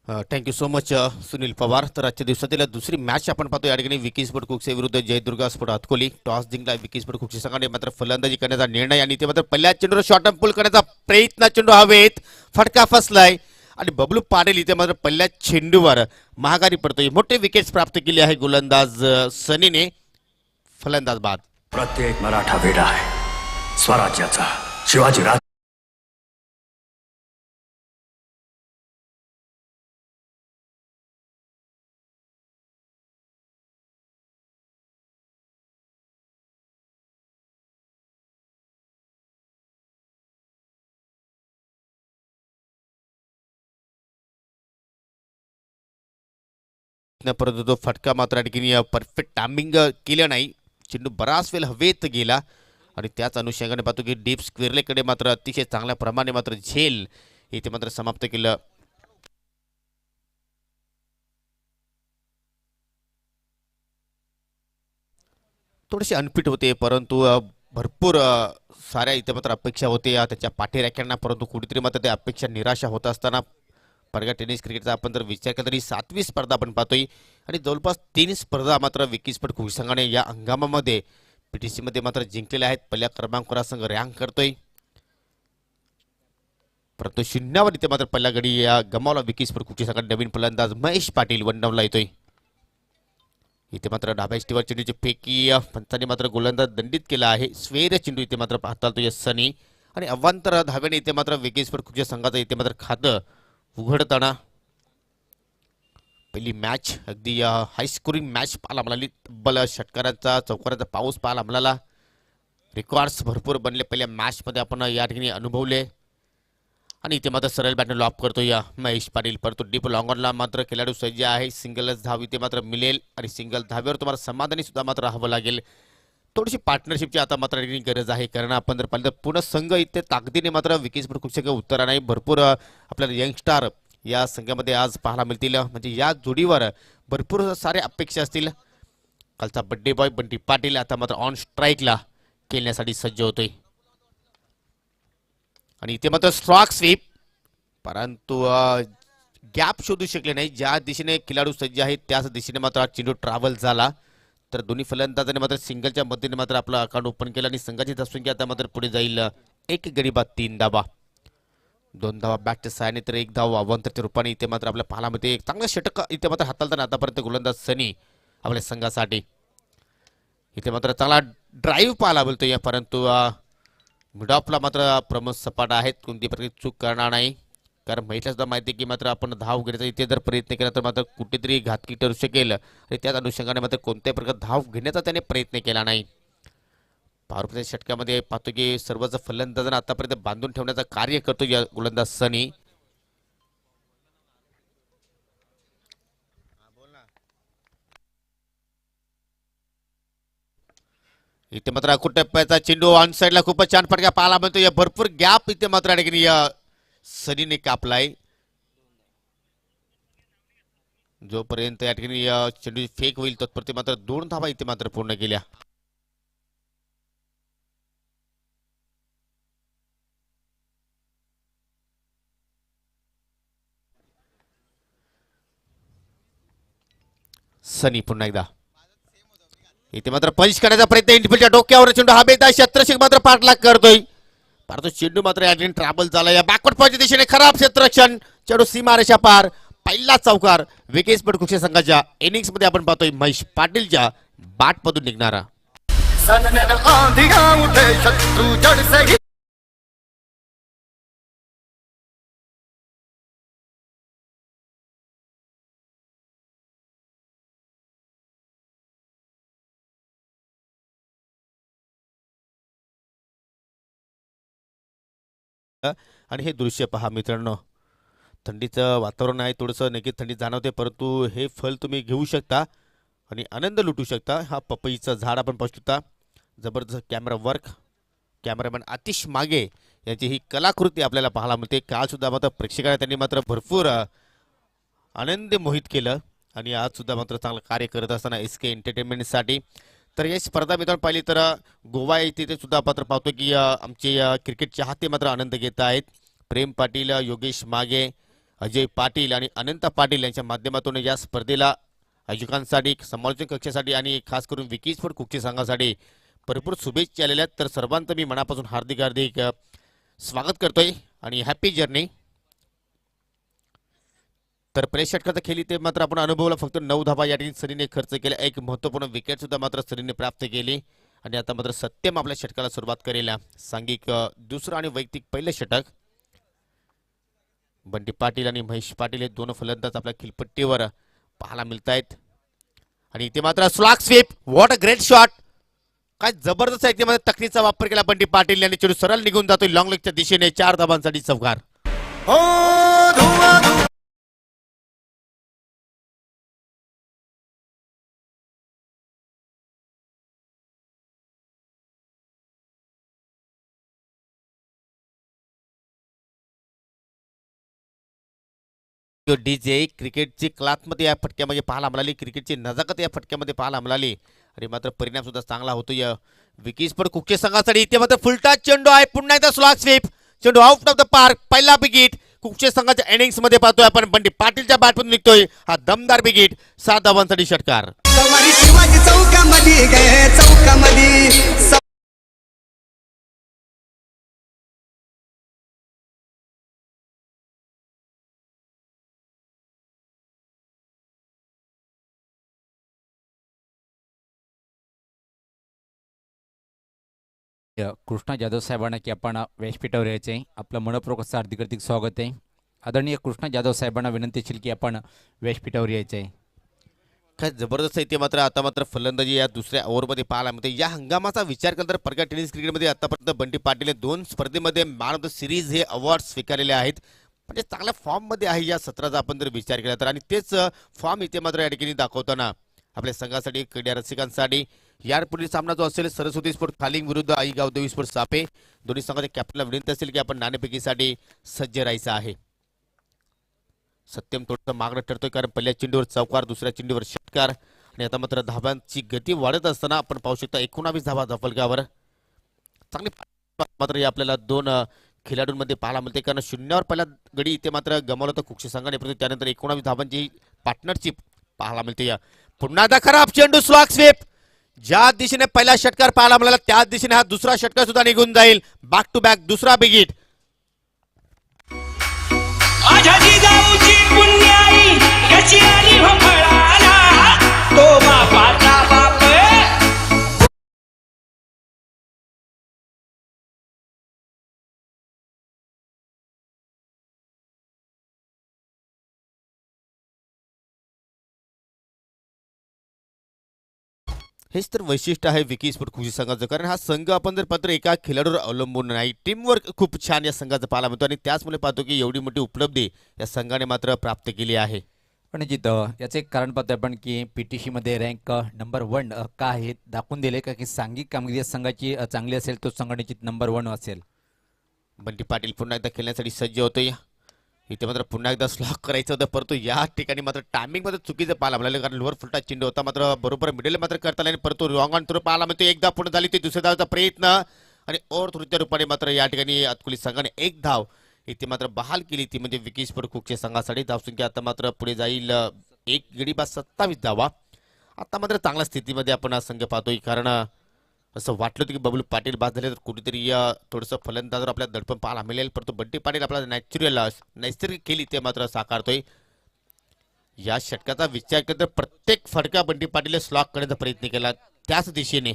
Thank you so much Sunil Pawar. तर आजच्या दिवसातील दुसरी मॅच आपण पाहतो. या ठिकाणी विकी स्पोर्ट कुकसे विरुद्ध जयदुर्गा स्पोर्ट हातकोली. टॉस जिंकला विकी स्पोर्ट कुकसे संघाने, मात्र फलंदाजी करण्याचा निर्णय आणि ते मात्र पहिल्या चेंडूवर शॉर्ट पुल करण्याचा प्रयत्न. चेंडू हवेत, फटका फसलाय आणि बबलू पाटील इथे मात्र पहिल्या चेंडूवर महागारी पडतोय. मोठे विकेट्स प्राप्त केले आहे गोलंदाज सनीने. फलंदाज बाद. प्रत्येक मराठा वेडा आहे स्वराज्याचा. शिवाजी राज परंतु तो फटका मात्र आणखी परफेक्ट टायमिंग केलं नाही. चेंडू बराच वेळ हवेत गेला आणि त्याच अनुषंगाने पाहतो की डीप स्क्वेअरलेकडे मात्र अतिशय चांगल्या प्रमाणे मात्र झेल इथे मात्र समाप्त केलं. थोडेसे अनफिट होते, परंतु भरपूर साऱ्या इथे मात्र अपेक्षा होत्या त्याच्या पाठीराख्यांना, परंतु कुठेतरी मात्र त्या अपेक्षा निराशा होत असताना परगा टेनिस क्रिकेटचा आपण जर विचार केला तरी 7वी स्पर्धा आपण पाहतोय आणि जवळपास 3 स्पर्धा मात्र विकी स्पोर्ट कुक संघाने या हंगामामध्ये पीटीसी मध्ये मात्र जिंकलेल्या आहेत. पहिल्या क्रमांकावर संघ रँक करतोय, परंतु शून्यावर इथे मात्र पहिल्या गडी गमावला विकी स्पोर्ट कुकची संघाने. नवीन फलंदाज महेश पाटील वनडाऊनला येतोय. इथे मात्र डाव्या स्टीवर चेंडूची फेकी पंचांनी मात्र गोलंदाज दंडित केला आहे. स्वेर चेंडू इथे मात्र हाताळतोय सनी आणि अवांतर धाव्याने इथे मात्र विकी स्पोर्ट कुकच्या संघाचं इथे मात्र खातं उघडताना पहिली मॅच अगदी हाय स्कोरिंग मॅच पाहायला मिळाली. तब्बल षटकारांचा चौकारांचा पाऊस पाहायला मिळाला. रेकॉर्ड्स भरपूर बनले पहिल्या मॅचमध्ये आपण या ठिकाणी अनुभवले. आणि इथे मात्र सरळ बॅटने लॉप करतो या महेश पाटील, परंतु डीप लॉंगॉनला मात्र खेळाडू सज्ज आहे. सिंगलच धाव इथे मात्र मिळेल आणि सिंगल धाव्यावर तुम्हाला समाधानी सुद्धा मात्र राहावं लागेल. थोडीशी पार्टनरशिपची आता मात्र गरज आहे, कारण आपण जर पाहिलं तर पूर्ण संघ इथे ताकदीने मात्र विकी स्पोर्ट कुकचे काही उत्तरा नाही. भरपूर आपल्याला यंगस्टार या संघामध्ये आज पाहायला मिळतील. म्हणजे या जोडीवर भरपूर साऱ्या अपेक्षा असतील. कालचा बड्डे बॉय बंटी पाटील आता मात्र ऑन स्ट्राईकला खेळण्यासाठी सज्ज होतोय आणि इथे मात्र स्ट्रॉक स्वीप, परंतु गॅप शोधू शकले नाही. ज्या दिशेने खेळाडू सज्ज आहेत त्याच दिशेने मात्र चेंडू ट्रॅव्हल झाला. तर दोन्ही फलंदाजांनी मात्र सिंगलच्या मदतीने मात्र आपलं अकाउंट ओपन केलं आणि संघाची धावसंख्या आता मात्र पुढे जाईल. एक गडी बाद 3 धावा, 2 धावा बॅटच्या सहाय्याने तर 1 धाव अवांतरच्या रूपाने इथे मात्र आपल्या पाहायला मिळते. एक चांगलं षटक इथे मात्र हाताळताना आतापर्यंत गोलंदाज सनी आपल्या संघासाठी. इथे मात्र चांगला ड्राईव्ह पाहायला मिळतोय, परंतु मिडऑफला मात्र प्रमोद सपाट आहेत, कोणती प्रकारची चूक करणार नाही. कारण महिला सुद्धा माहिती आहे की मात्र आपण धाव घेण्याचा इथे जर प्रयत्न केला तर मात्र कुठेतरी घातकी ठरू शकेल आणि त्याच अनुषंगाने मात्र कोणत्याही प्रकारे धाव घेण्याचा त्याने प्रयत्न केला नाही. पॉवर षटकामध्ये पाहतो की सर्वच फलंदाजांना आतापर्यंत बांधून ठेवण्याचं कार्य करतो या गोलंदाज सनी. इथे मात्र टप्प्याचा चेंडू ऑन साइडला खूपच छान फटका पाहायला मिळतो. या भरपूर गॅप इथे मात्र सनीने कापलाय. जोपर्यंत या ठिकाणी चेंडू फेक होईल तत्पुरते मात्र 2 धावा इथे मात्र पूर्ण केल्या. सनी पुन्हा एकदा इथे मात्र पंच करण्याचा प्रयत्न. इंडिफिल्डच्या डोक्यावर चेंडू हवेत, क्षेत्ररक्षक मात्र पाठलाग करतोय, परंतु चेंडू मात्र या ठिकाणी ट्रॅव्हल झाला. या बॅकवर्ड पॉईंटच्या दिशेने खराब क्षेत्ररक्षण, चेंडू सीमारेषा पार. पहिला चौकार विकी स्पोर्ट कुकचे संघाच्या इनिंग्स मध्ये आपण पाहतोय महेश पाटीलच्या बॅटमधून निघणारा. आणि हे दृश्य पहा मित्रांनो, थंडीचं वातावरण आहे, थोडंसं नक्कीच थंडी जाणवते, परंतु हे फल तुम्ही घेऊ शकता आणि आनंद लुटू शकता. हा पपईचं झाड आपण पाहू शकता. जबरदस्त कॅमेरा वर्क, कॅमेरामॅन आतिश मागे याची ही कलाकृती आपल्याला पाहायला मिळते. काल सुद्धा मात्र प्रेक्षकांना त्यांनी मात्र भरपूर आनंद मोहित केलं आणि आज सुद्धा मात्र चांगलं कार्य करत असताना एस के एंटरटेनमेंटसाठी. तर या स्पर्धा मित्रांनो पाहिली तर गोवा येथे सुद्धा मात्र पाहतो की आमचे क्रिकेट चाहते मात्र आनंद घेत आहेत. प्रेम पाटील, योगेश मागे अजय पाटील आणि अनंत पाटील यांच्या माध्यमातून या स्पर्धेला आयोजकांसाठी समालोचन कक्षासाठी आणि खास करून विकी स्पोर्ट कुकची संघासाठी भरपूर शुभेच्छा आलेल्या आहेत. तर सर्वांचं मी मनापासून हार्दिक हार्दिक स्वागत करतोय आणि हॅपी जर्नी. तर पहिल्या षटकाचा खेळ इथे मात्र आपण अनुभवला. फक्त 9 धावा या ठिकाणी सनीने खर्च केला. एक महत्त्वपूर्ण विकेट सुद्धा मात्र सनीने प्राप्त केली आणि आता मात्र सत्यम आपल्या षटकाला सुरुवात करेल. सांघिक दुसरं आणि वैयक्तिक पहिलं षटक. बंटी पाटील आणि महेश पाटील हे दोन फलंदाज आपल्या खिलपट्टीवर पाहायला मिळत आहेत आणि इथे मात्र slog sweep. What a great shot. काय जबरदस्त आहे. इथे तकनीचा वापर केला बंटी पाटील यांनी. चेंडू सरळ निघून जातोय लॉंग लेगच्या दिशेने. 4 धावांसाठी चौकार. डीजे क्रिकेटची क्लासमध्ये या फटक्यामध्ये पाहायला मिळाली. क्रिकेटची नजाकत या फटक्यामध्ये पाहायला मिळाली आणि मात्र परिणाम सुद्धा चांगला होतोय विकी स्पोर्ट कुकचे संघासाठी. इथे मात्र फुलटाच चेंडू आहे. पुन्हा एकदा स्लॉग स्वीप. चेंडू आउट ऑफ द पार्क. पहिला बिगिट कुकचे संघाच्या इनिंग्स मध्ये पाहतोय आपण. बंटी पाटीलच्या बॅटमधून निघतोय हा दमदार बिगिट. 7 धावांसाठी षटकार. कृष्णा जाधव साहेबांना की आपण व्यासपीठावर यायचे. आपलं मनपूर्वक असं हार्दिक हार्दिक स्वागत आहे. आदरणीय कृष्णा जाधव साहेबांना विनंती असेल की आपण व्यासपीठावर यायचे. काय जबरदस्त आहे. ते मात्र आता मात्र फलंदाजी या दुसऱ्या ओव्हरमध्ये पाहायला मिळते. या हंगामाचा विचार केला तर प्रज्ञा टेनिस क्रिकेटमध्ये आतापर्यंत बंटी पाटील 2 स्पर्धेमध्ये मॅन ऑफ द सिरीज हे अवॉर्ड स्वीकारलेले आहेत. म्हणजे चांगल्या फॉर्ममध्ये आहे या सत्राचा आपण जर विचार केला तर. आणि तेच फॉर्म इथे मात्र या ठिकाणी दाखवताना आपल्या संघासाठी क्रीडा रसिकांसाठी यापुढील सामना जो असेल सरस्वती स्पोर्ट खालिंग विरुद्ध आईगाव देवी स्पोर्ट सापे. दोन्ही संघाच्या कॅप्टनला विनंती असेल की आपण नाणेफेकीसाठी सज्ज राहायचं आहे. सत्यम थोडंसं मागणं ठरतोय कारण पहिल्या चेंडूवर चौकार, दुसऱ्या चेंडूवर षटकार आणि आता मात्र धावांची गती वाढत असताना आपण पाहू शकता 19 धावा धफलकावर. चांगली मात्र आपल्याला 2 खेळाडूंमध्ये पाहायला मिळते कारण 0वर पहिला गडी इथे मात्र गमावला तर कुक्षी संघाने, परंतु त्यानंतर 19 धावांची पार्टनरशिप पाहायला मिळते. पुन्हा एकदा खराब चेंडू स्लॉग स्वीप. ज्या दिशेने पहिला षटकार पाहायला मिळाला त्याच दिशेने हा दुसरा षटकार सुद्धा निघून जाईल. बॅक टू बॅक दुसरा बिगिट. हेच तर वैशिष्ट्य आहे विकी स्पोर्ट कुकची संघाचं. कारण हा संघ आपण जर पाहतो एका खेळाडूवर अवलंबून नाही. टीमवर्क खूप छान या संघाचं पाहायला मिळतो आणि त्याचमुळे पाहतो की एवढी मोठी उपलब्धी या संघाने मात्र प्राप्त केली आहे. पण याचे एक कारण पाहतोय आपण की PTC मध्ये रँक नंबर 1 का आहे दाखवून दिले का की सांघिक कामगिरी संघाची चांगली असेल तो संघ निश्चित नंबर 1 असेल. बंटी पाटील पुन्हा एकदा खेळण्यासाठी सज्ज होतोय. इथे मात्र पुन्हा एकदा स्लॉक करायचं होतं परंतु या ठिकाणी मात्र टायमिंग मध्ये चुकीचं पाहायला मिळालं कारण लोअर फुलटा चेंडू होता मात्र बरोबर मिडल मात्र करता आला परंतु रॉंग ऑन थ्रो पाहायला मिळतो. एकदा पूर्ण झाली ते दुसऱ्या धावचा प्रयत्न आणि ओव्हर थ्रोच्या रूपाने मात्र या ठिकाणी अतकुली संघाने 1 धाव इथे मात्र बहाल केली. ती म्हणजे विकी स्पोर्ट कुकच्या संघासाठी. धावसंख्या आता मात्र पुढे जाईल 1 गडी बाद 27 धावा. आता मात्र चांगल्या स्थितीमध्ये आपण हा संघ पाहतोय कारण असं वाटलं होतं की बबलू पाटील बाद झाले तर कुठेतरी थोडंसं फलंदाजावर आपल्या दडपण पाहायला मिळेल परंतु बंटी पाटील आपला नैसर्गिक खेळ इथे मात्र साकारतोय. या षटकाचा विचार केला तर प्रत्येक फटका बंटी पाटील स्लॉक करण्याचा प्रयत्न केला त्याच दिशेने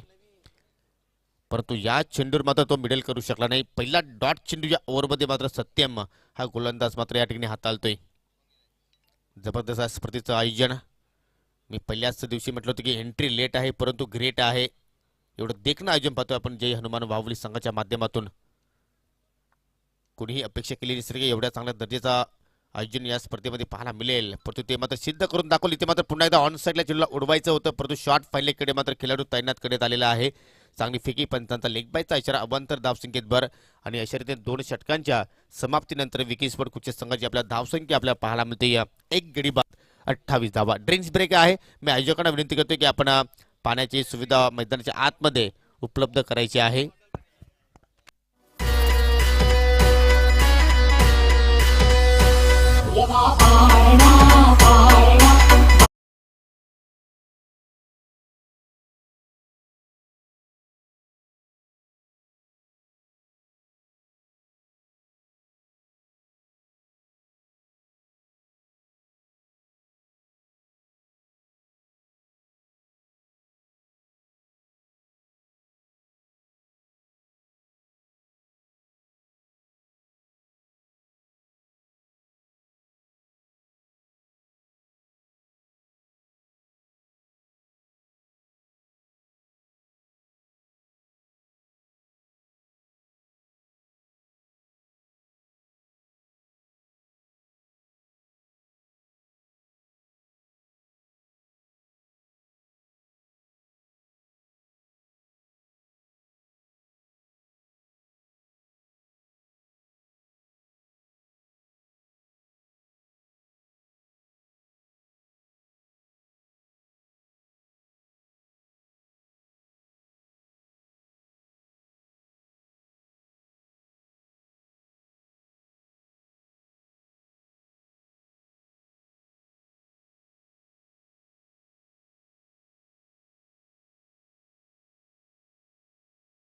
परंतु या चेंडूवर मात्र तो मिडल करू शकला नाही. पहिला डॉट चेंडू या ओव्हरमध्ये मात्र सत्यम हा गोलंदाज मात्र या ठिकाणी हाताळतोय. जबरदस्त स्पर्धेचं आयोजन. मी पहिल्याच दिवशी म्हटलं होतं की एंट्री लेट आहे परंतु ग्रेट आहे. एवढं देखणं आयोजन पाहतोय आपण जय हनुमान वाहुली संघाच्या माध्यमातून. कोणीही अपेक्षा केली नसेल एवढ्या चांगल्या दर्जाचा आयोजन या स्पर्धेमध्ये पाहायला मिळेल परंतु ते मात्र सिद्ध करून दाखवले. इथे मात्र पुन्हा एकदा ऑन साईडला चेंडूला उडवायचं होतं परंतु शॉर्ट फायलेकडे मात्र खेळाडू तैनात करण्यात आलेला आहे. चांगली फेकी पंचांचा लेग बायचा इशारा अवांतर धावसंख्येत भर आणि अशा रीतीने 2 षटकांच्या समाप्तीनंतर विकी स्पोर्ट कुकच्या संघाची आपल्या धावसंख्या आपल्याला पाहायला मिळते 1 गडी बाद 28 धावा. ड्रिंक्स ब्रेक आहे. मी आयोजकांना विनंती करतोय की आपण पाण्याची सुविधा मैदानाच्या आतमध्ये उपलब्ध करायची आहे.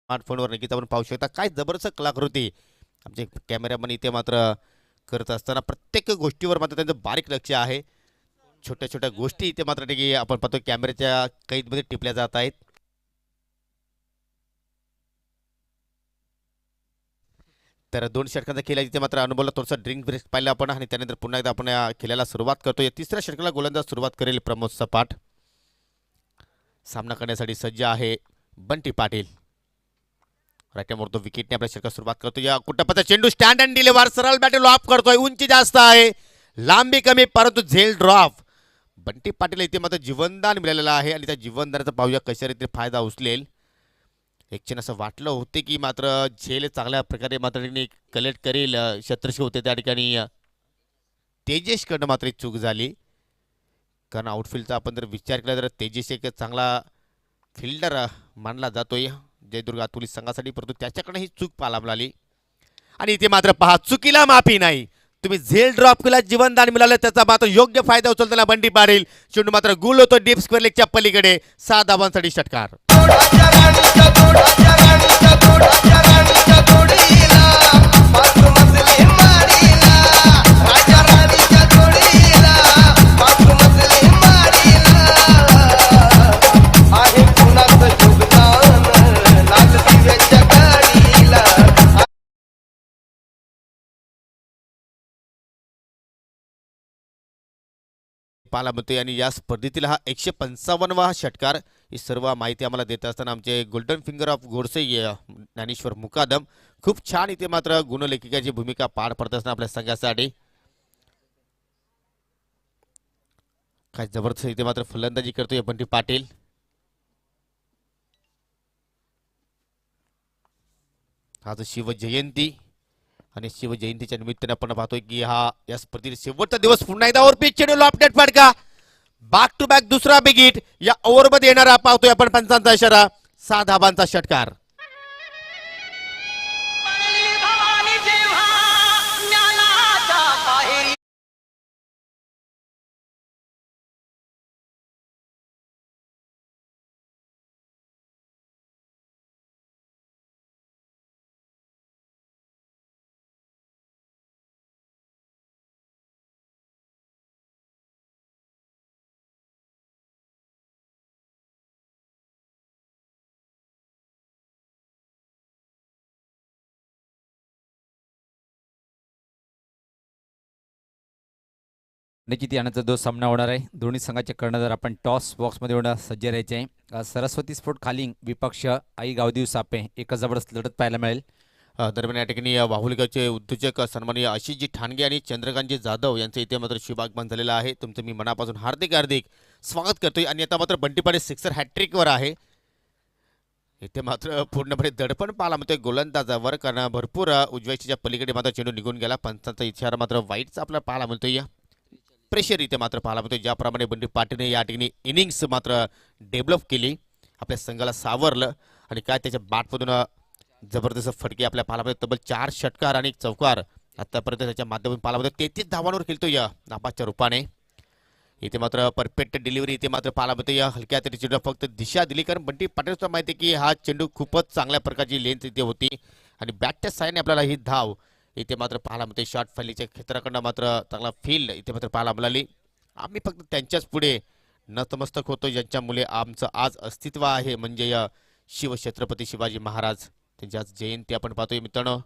स्मार्टफोनवर नक्कीच आपण पाहू शकता. काय जबरदस्त कलाकृती आमचे कॅमेरामन इथे मात्र करत असताना प्रत्येक गोष्टीवर मात्र त्यांचं बारीक लक्ष आहे. छोट्या छोट्या गोष्टी इथे मात्र की आपण पाहतो कॅमेऱ्याच्या कैदमध्ये टिपल्या जात आहेत. तर 2 षटकांचा खेळ आहे. तिथे मात्र अनुभवला थोडासा ड्रिंक ब्रेक पाहिला आपण आणि त्यानंतर पुन्हा एकदा आपण या खेळाला सुरुवात करतो. या तिसऱ्या षटकाला गोलंदाज सुरुवात करेल प्रमोद सपाट. सामना करण्यासाठी सज्ज आहे बंटी पाटील. राईटमोर तो विकेटने आपल्या षटकात सुरुवात करतो. या कुटपचा चेंडू स्टँड अँड डिलिव्हर सरळ बॅटल ऑफ करतोय. उंची जास्त आहे, लांबी कमी, परंतु झेल ड्रॉप. बंटी पाटील इथे मात्र जीवनदान मिळालेलं आहे आणि त्या जीवनदानाचा पाहूया कशा रीतीने फायदा उचलेल. एक क्षण असं वाटलं होते की मात्र झेल चांगल्या प्रकारे मात्र कलेक्ट करेल. शत्रशी होते त्या ठिकाणी तेजेशकडनं मात्र एक चूक झाली. कारण आउटफील्डचा आपण जर विचार केला तर तेजेश एक चांगला फिल्डर मानला जातोय जयदुर्ग पोलीस संघासाठी, परंतु त्याच्याकडे ही चूक पाहायला मिळाली. आणि इथे मात्र पहा चुकीला माफी नाही. तुम्ही झेल ड्रॉप केला, जीवनदान मिळालं, त्याचा मात्र योग्य फायदा उचलताना बंटी पाटील. चेंडू मात्र गुल होतो डीप स्क्वेअर लेगच्या पलीकडे. 6 धावांसाठी षटकार. पाहायला मिळतोय आणि या स्पर्धेतील हा 155वा षटकार. ही सर्व माहिती आम्हाला देत असताना आमचे golden finger of Godse Dnyaneshwar Mukadam खूप छान इथे मात्र गुणलेखिकाची भूमिका पार पडत असताना आपल्या संघासाठी. काय जबरदस्त इथे मात्र फलंदाजी करतोय बंटी पाटील. आज शिवजयंती आणि शिवजयंतीच्या निमित्ताने आपण पाहतोय की हा या स्पर्धेतील शेवटचा दिवस. पुन्हा एकदा ओव्हर पिच चेंडू अपडेट फटका. बॅक टू बॅक दुसरा बिग हिट या ओव्हरमध्ये येणारा पाहतोय आपण. पंचांचा इशारा. 6 धाबांचा षटकार. नक्कीच यानंतर जो सामना होणार आहे दोन्ही संघाचे कर्णधार आपण टॉस बॉक्समध्ये होणार सज्ज राहायचे आहे. सरस्वती स्पोर्ट खाली विपक्ष आई गावदेव सापे एक जबरदस्त लढत पाहायला मिळेल. दरम्यान या ठिकाणी वाहुलगावचे उद्योजक सन्माननीय आशिषजी ठाणगे आणि चंद्रकांतजी जाधव यांचं इथे मात्र शुभागमन झालेलं आहे. तुमचं मी मनापासून हार्दिक हार्दिक स्वागत करतोय. आणि आता मात्र बंटी पाटील सिक्सर हॅट्रिकवर आहे. इथे मात्र पूर्णपणे दडपण पाहायला मिळतोय गोलंदाजावर, कारण भरपूर उजव्याच्या पलीकडे मात्र चेंडू निघून गेला. पंचांचा इशारा मात्र वाईटचा आपल्याला पाहायला मिळतोय. प्रेशर इथे मात्र पाहायला मिळतोय. ज्याप्रमाणे बंटी पाटीलने या ठिकाणी इनिंग्स मात्र डेव्हलप केली, आपल्या संघाला सावरलं आणि काय त्याच्या बॅटमधून जबरदस्त फटके आपल्या पाहायला मिळतात. तब्बल 4 षटकार आणि 1 चौकार आतापर्यंत त्याच्या माध्यमातून पाहायला मिळतो. 33 धावांवर खेळतोय या नापासच्या रूपाने. इथे मात्र परफेक्ट डिलिव्हरी इथे मात्र पाहायला मिळतो. या हलक्या तरी चेंडू फक्त दिशा दिली, कारण बंटी पाटीलचा माहिती की हा चेंडू खूपच चांगल्या प्रकारची लेंथ इथे होती आणि बॅटच्या साईडने आपल्याला ही धाव इथे मात्र पाहायला मिळते. शॉर्ट फॅलीच्या क्षेत्राकडनं मात्र चांगला फील्ड इथे मात्र पाहायला मिळाली. आम्ही फक्त त्यांच्याच पुढे नतमस्तक होतो ज्यांच्यामुळे आमचं आज अस्तित्व आहे, म्हणजे या शिवछत्रपती शिवाजी महाराज त्यांची आज जयंती आपण पाहतोय. मित्रांनो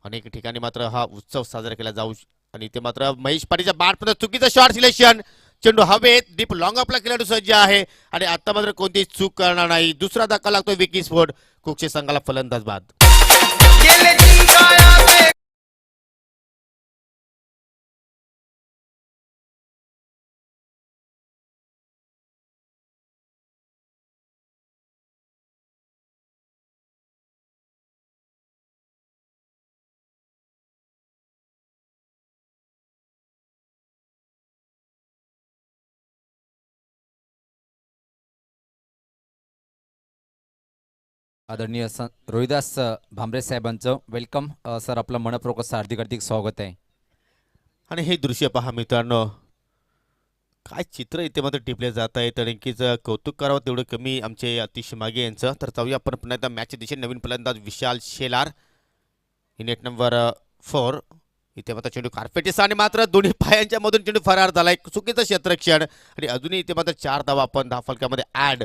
अनेक ठिकाणी मात्र हा उत्सव साजरा केला जाऊ आणि इथे मात्र महेश पाटीलच्या बॅटमध्ये चुकीचं शॉर्ट सिलेक्शन. चेंडू हवेत डीप लॉंग आपला खेळाडू सज्ज आहे आणि आता मात्र कोणतीही चूक करणार नाही. दुसरा धक्का लागतोय विकी स्फोट. कुक्षे संघाला फलंदाज बाद. आदरणीय रोहिदास भांबरे साहेबांचं वेलकम सर. आपलं मनपूर्वक हार्दिक हार्दिक स्वागत आहे. आणि हे दृश्य पहा मित्रांनो, काय चित्र इथे मात्र टिपले जात आहे तर नक्कीच कौतुक करावं तेवढं कमी आमचे अतिश मागे यांचं. तर जाऊया आपण पुन्हा एकदा मॅचच्या दिशेने. नवीन फलंदाज विशाल शेलार ही नेट नंबर 4. इथे मात्र चेंडू कार्पेटीस आणि मात्र दोन्ही पायांच्या मधून चेंडू फरार झालाय. चुकीचं क्षेत्ररक्षण आणि अजूनही इथे मात्र 4 धावा आपण धावफलकामध्ये ऍड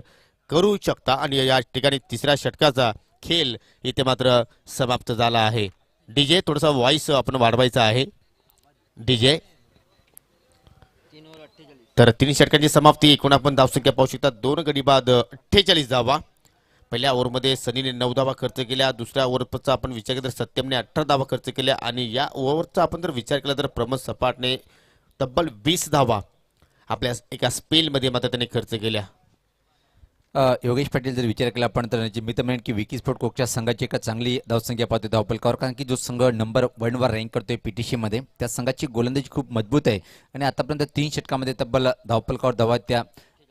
करू शकता आणि या ठिकाणी तिसऱ्या षटकाचा खेळ इथे मात्र समाप्त झाला आहे. डीजे थोडासा व्हॉइस आपण वाढवायचा आहे डीजे. तर 3 षटकांची समाप्ती. एकूण आपण धावसंख्या पाहू शकता 2 गडी बाद 48 धावा. पहिल्या ओव्हरमध्ये सनीने 9 धावा खर्च केल्या. दुसऱ्या ओव्हरचा आपण विचार केला तर सत्यमने 18 धावा खर्च केल्या आणि या ओव्हरचा आपण जर विचार केला तर प्रमोद सपाटने तब्बल 20 धावा आपल्या एका स्पेलमध्ये मात्र त्यांनी खर्च केल्या. योगेश पाटील जर विचार केला आपण तर मी तर म्हणेन की विकी स्पोर्ट कोकच्या संघाची एक चांगली धावसंख्या पाहतोय धावपलकावर, कारण की जो संघ नंबर 1 वर रँक करतोय PTC मध्ये त्या संघाची गोलंदाजी खूप मजबूत आहे आणि आतापर्यंत 3 षटकामध्ये तब्बल धावपलकावर धावा त्या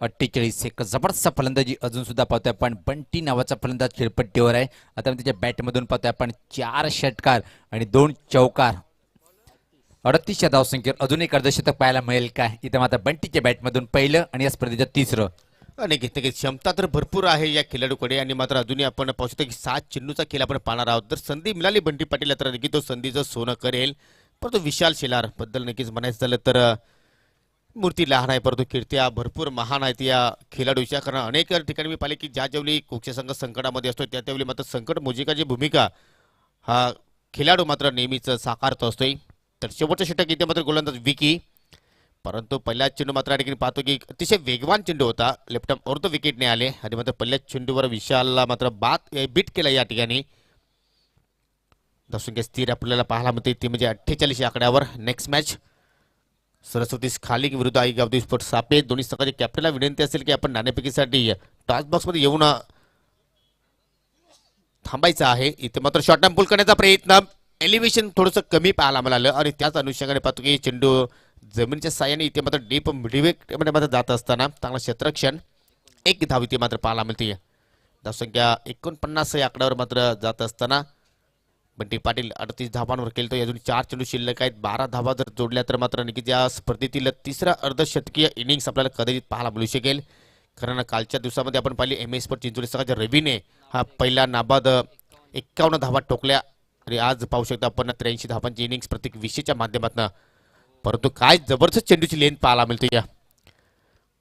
48. एक जबरदस्त फलंदाजी अजून सुद्धा पाहतोय आपण. बंटी नावाचा फलंदाज खेळपट्टीवर आहे. आता त्याच्या बॅटमधून पाहतोय आपण 4 षटकार आणि 2 चौकार. 38 या धावसंख्येवर अजून एक अर्धशतक पाहायला मिळेल काय इथे मात्र बंटीच्या बॅटमधून पहिलं आणि या स्पर्धेचं तिसरं. आणि क्षमता तर भरपूर आहे या खेळाडूकडे आणि मात्र अजूनही आपण पाहू शकतो की 7 चेंडूचा खेळ आपण पाहणार आहोत. जर संधी मिळाली बंटी पाटील तर नक्की तो संधीचं सोनं करेल. परंतु विशाल शेलार बद्दल नक्कीच म्हणायचं झालं तर मूर्ती लहान आहे परंतु कीर्त्या भरपूर महान आहेत या खेळाडूच्या. कारण अनेक ठिकाणी मी पाहिले की ज्या ज्यावेळी कोकचे संघ संकटामध्ये असतो त्या त्यावेळी मात्र संकट मोजिकाची भूमिका हा खेळाडू मात्र नेहमीच साकारतो असतोय. तर शेवटचं षटक इथे मात्र गोलंदाज विकी. परंतु पहिल्या चेंडू मात्र या ठिकाणी पाहतो की अतिशय वेगवान चेंडू होता. लेफ्ट आर्म अर्ध विकेटने आले आणि मात्र पहिल्या चेंडूवर विशालला मात्र बीट केला या ठिकाणी. धावसंख्या स्थिर आपल्याला पाहायला मिळते ती म्हणजे 48 या आकड्यावर. नेक्स्ट मॅच सरस्वती खालिंग विरुद्ध आई गावदेवी स्पोर्ट सापे. दोन्ही संघाच्या कॅप्टनला विनंती असेल की आपण नाणेफेकीसाठी टॉस बॉक्समध्ये येऊन थांबायचं आहे. इथे मात्र शॉर्ट टर्म पुल करण्याचा प्रयत्न. एलिव्हेशन थोडंसं कमी पाहायला मिळालं आणि त्याच अनुषंगाने पाहतो की चेंडू जमिनीच्या साह्याने इथे मात्र डीप मिडविकेटमध्ये मात्र जात असताना चांगलं क्षेत्ररक्षण. 1 धाव इथे मात्र पाहायला मिळते. धावसंख्या 49 या आकड्यावर मात्र जात असताना बंटी पाटील 38 धावांवर केलं. तर अजून 4 चेंडू शिल्लक आहेत. 12 धावा जर जोडल्या तर मात्र नक्कीच या स्पर्धेतील तिसरा अर्धशतकीय इनिंग्स आपल्याला कदाचित पाहायला मिळू शकेल. कारण कालच्या दिवसामध्ये आपण पाहिली MS स्पोर्ट चिंचोली संघाच्या रवीने हा पहिला नाबाद 51 धावा ठोकल्या आणि आज पाहू शकता आपण 83 धावांची इनिंग्स प्रत्येक 20च्या माध्यमातून. परंतु काय जबरदस्त चेंडूची लेंथ पाहायला मिळते. या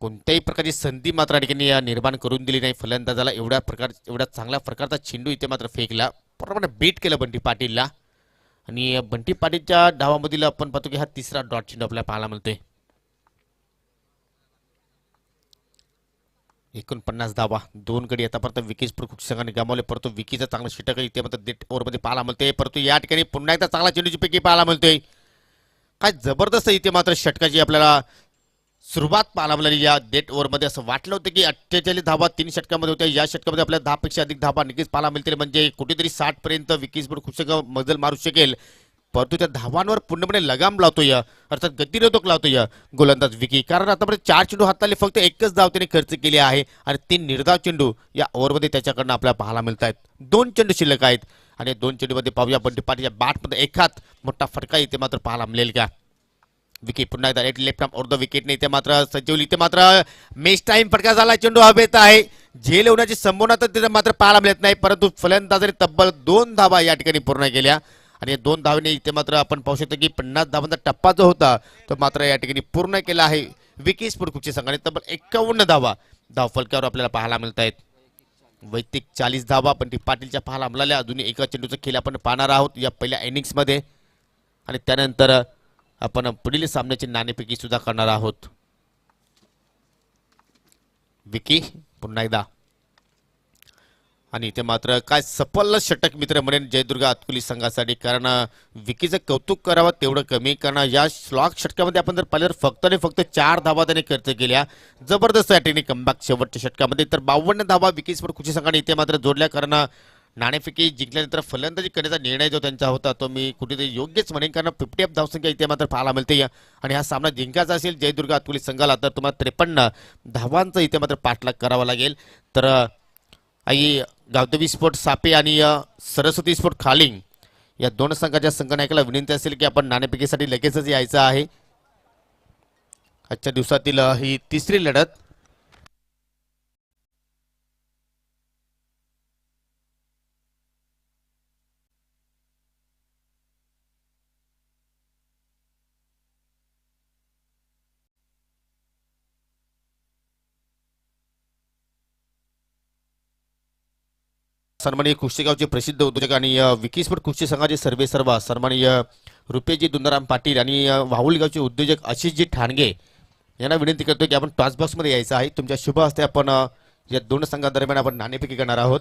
कोणत्याही प्रकारची संधी मात्र ठिकाणी निर्माण करून दिली नाही फलंदाजाला. एवढ्या चांगल्या प्रकारचा चेंडू इथे मात्र फेकला. बरोबर बीट केलं बंटी पाटीलला आणि बंटी पाटीलच्या डावामधील आपण पाहतो की हा तिसरा डॉट चेंडू आपल्याला पाहायला मिळतोय. 49 धावा 2 गडी आतापर्यंत विकी स्पोर्ट संघाने गमावले. परंतु विकीचं चांगलं षटक इथे मात्र डेट ओव्हरमध्ये पाहायला मिळते. परंतु या ठिकाणी पुन्हा एकदा चांगला चेंडूची पैकी पाहायला मिळतोय. काय जबरदस्त इथे मात्र षटकाची आपल्याला सुरुवात पाहायला मिळाली या डेट ओव्हरमध्ये. असं वाटलं होतं की 48 धावा 3 षटकामध्ये होत्या. या षटकामध्ये आपल्याला 10 पेक्षा अधिक धावा नक्कीच पाहायला मिळतील. म्हणजे कुठेतरी 60 पर्यंत विकी स्पोर्ट खूप मजल मारू शकेल. परंतु त्या धावांवर पूर्णपणे लगाम लावतोय अर्थात गतिरोधक लावतोय गोलंदाज विकी. कारण आतापर्यंत 4 चेंडू हाताले फक्त 1च धाव त्याने खर्च केले आहे आणि 3 निर्धाव चेंडू या ओव्हरमध्ये त्याच्याकडनं आपल्याला पाहायला मिळत आहेत. 2 चेंडू शिल्लक आहेत आणि 2 चेंडूमध्ये पाहूया बंटी पाटीलच्या बॅटमध्ये एकात मोठा फटका इथे मात्र पाहायला मिळेल का. विकी पुन्हा एकदा लेफ्ट आर्म अर्ध विकेटने इथे मात्र सज्जवली. इथे मात्र मेच टाइम फटका झाला. चेंडू हवेत आहे. झेल होण्याची संभावना तर तिथे मात्र पाहायला मिळत नाही. परंतु फलंदाजाने तब्बल 2 धावा या ठिकाणी पूर्ण केल्या आणि 2 धावेने इथे मात्र आपण पाहू शकतो की 50 धावांचा टप्पा जो होता तो मात्र या ठिकाणी पूर्ण केला आहे विकी स्पोर्ट कुकच्या संघाने. तब्बल 51 धावा धावफलकावर आपल्याला पाहायला मिळत आहेत. वैयक्तिक 40 धावा बंटी पाटीलच्या पाहायला मिळाल्या. अजून एका चेंडूचा खेळ आपण पाहणार आहोत या पहिल्या इनिंग्समध्ये आणि त्यानंतर आपण पुढील सामन्याची नाणेफेकी सुद्धा करणार आहोत. विकी पुन्हा एकदा आणि इथे मात्र काय सफल षटक मित्र म्हणेन जयदुर्गा अतकुली संघासाठी. कारण विकीचं कौतुक करावं तेवढं कमी. कारण या स्लॉक षटकामध्ये आपण जर पाहिलं फक्त 4 धावा त्याने खर्च केल्या. जबरदस्त या ठिकाणी कमबॅक शेवटच्या षटकामध्ये. तर 52 धावा विकी स्पोर्ट कुची संघाने इथे मात्र जोडल्या. कारण नाणेफेकी जिंकल्यानंतर फलंदाजी करण्याचा निर्णय जो त्यांचा होता तो मी कुठेतरी योग्यच म्हणेन. कारण 50 धावसंख्या इथे मात्र पाहायला मिळते आणि हा सामना जिंकायचा असेल जयदुर्गा अतकुली संघाला तर तुम्हाला 53 धावांचा इथे मात्र पाठलाग करावा लागेल. तर आई गावदेवी स्पोर्ट सापे आणि सरस्वती स्पोर्ट खालिंग या 2 संघाच्या संघनायकाला विनंती असेल की आपण नाणेफेकीसाठी लगेचच यायचं आहे. आजच्या दिवसातील ही तिसरी लढत. सन्माननीय कुस्तीगावचे प्रसिद्ध उद्योजक आणि विकीस्फोट कुस्ती संघाचे सर्वे सर्वा सन्माननीय रुपेशजी दुंदाराम पाटील आणि वाहुली गावचे उद्योजक आशिषजी ठाणगे यांना विनंती करतो की आपण टॉस बॉक्समध्ये यायचं आहे. तुमच्या शुभ हस्ते आपण या दोन संघादरम्यान आपण नाणेफेकी करणार आहोत.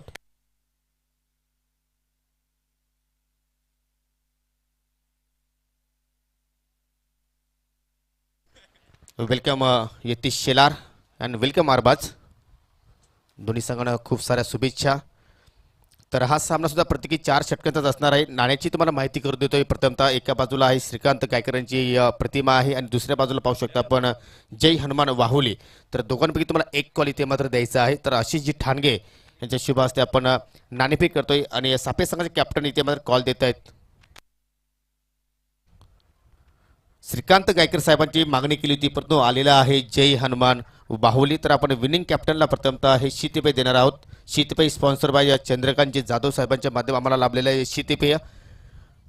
Welcome Yatish Shelar and welcome Arbaz. दोन्ही संघांना खूप साऱ्या शुभेच्छा. तर हा सामना सुद्धा प्रत्येकी 4 षटकांचाच असणार आहे. नाण्याची तुम्हाला माहिती करून देतोय. प्रथमतः एका बाजूला आहे श्रीकांत गायकरांची प्रतिमा आहे आणि दुसऱ्या बाजूला पाहू शकता आपण जय हनुमान वाहुली. तर दोघांपैकी तुम्हाला एक कॉल इथे मात्र द्यायचा आहे. तर आशिषजी ठाणगे यांच्या शुभ हस्ते आपण नाणेफेक करतोय आणि सापे संघाचे कॅप्टन इथे मात्र कॉल देत आहेत. श्रीकांत गायकर साहेबांची मागणी केली होती परंतु आलेला आहे जय हनुमान बाहुली. तर आपण विनिंग कॅप्टनला प्रथमतः हे शीतपेय देणार आहोत. शीतपेय स्पॉन्सर बाय चंद्रकांतजी जाधव साहेबांच्या माध्यम आम्हाला लाभलेलं आहे शीतपेय.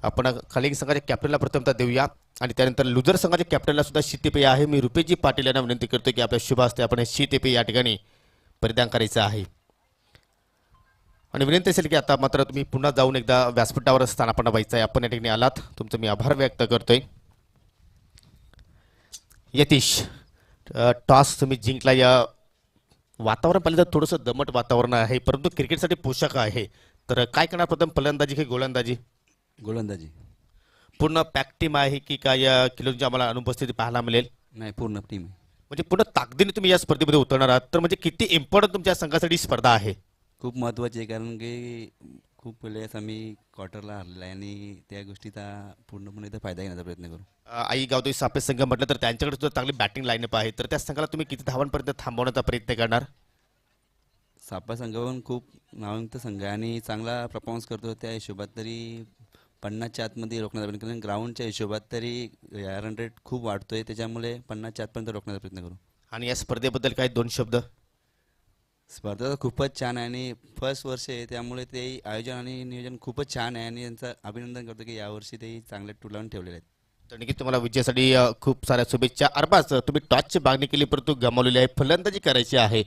आपण खाली संघाच्या कॅप्टनला प्रथमतः देऊया आणि त्यानंतर लुजर संघाच्या कॅप्टनला सुद्धा शीतपेय आहे. मी रुपेशजी पाटील यांना विनंती करतो की आपल्या शुभ हस्ते आपण हे शीतपेय या ठिकाणी परिधान करायचं आहे. आणि विनंती असेल की आता मात्र तुम्ही पुन्हा जाऊन एकदा व्यासपीठावर स्थानापन्न व्हायचं आहे. आपण या ठिकाणी आलात, तुमचं मी आभार व्यक्त करतोय. यतीश, टॉस तुम्ही जिंकला. या वातावरण पाहिलं तर थोडंसं दमट वातावरण आहे परंतु क्रिकेटसाठी पोषक आहे. तर काय करणार प्रथम, फलंदाजी की गोलंदाजी? गोलंदाजी. पूर्ण पॅक टीम आहे की काय या खेळाडूंची आम्हाला अनुपस्थिती पाहायला मिळेल? नाही, पूर्ण टीम आहे. म्हणजे पूर्ण ताकदीने तुम्ही या स्पर्धेमध्ये उतरणार आहात. तर म्हणजे किती इम्पॉर्टंट तुमच्या संघासाठी स्पर्धा आहे? खूप महत्त्वाची आहे कारण की खूप वेळेस आम्ही क्वार्टरला हरलेला आहे आणि त्या गोष्टीचा पूर्णपणे इथं फायदा घेण्याचा प्रयत्न करू. आई गावदेवी सापे संघ म्हटलं तर त्यांच्याकडे सुद्धा चांगली बॅटिंग लाईनअप आहे. तर त्या संघाला तुम्ही किती धावांपर्यंत थांबवण्याचा प्रयत्न करणार? सापा संघ पण खूप नावांकित संघ आहे आणि चांगला परफॉर्मन्स करतो. त्या हिशोबात तरी 50च्या आतमध्ये रोखण्याचा प्रयत्न कारण ग्राउंडच्या हिशोबात तरी रन रेट खूप वाढतोय त्याच्यामुळे 50च्या आतपर्यंत रोखण्याचा प्रयत्न करू. आणि या स्पर्धेबद्दल काही 2 शब्द? स्पर्धा तर खूपच छान आहे आणि फर्स्ट वर्ष आहे त्यामुळे ते आयोजन आणि नियोजन खूपच छान आहे आणि यांचं अभिनंदन करतो की यावर्षी ते चांगले टुलावून ठेवलेले आहेत. तर नक्की तुम्हाला विजयासाठी खूप साऱ्या शुभेच्छा. अरबाज, तुम्ही टॉसची मागणी केली परंतु गमावलेली आहे, फलंदाजी करायची आहे.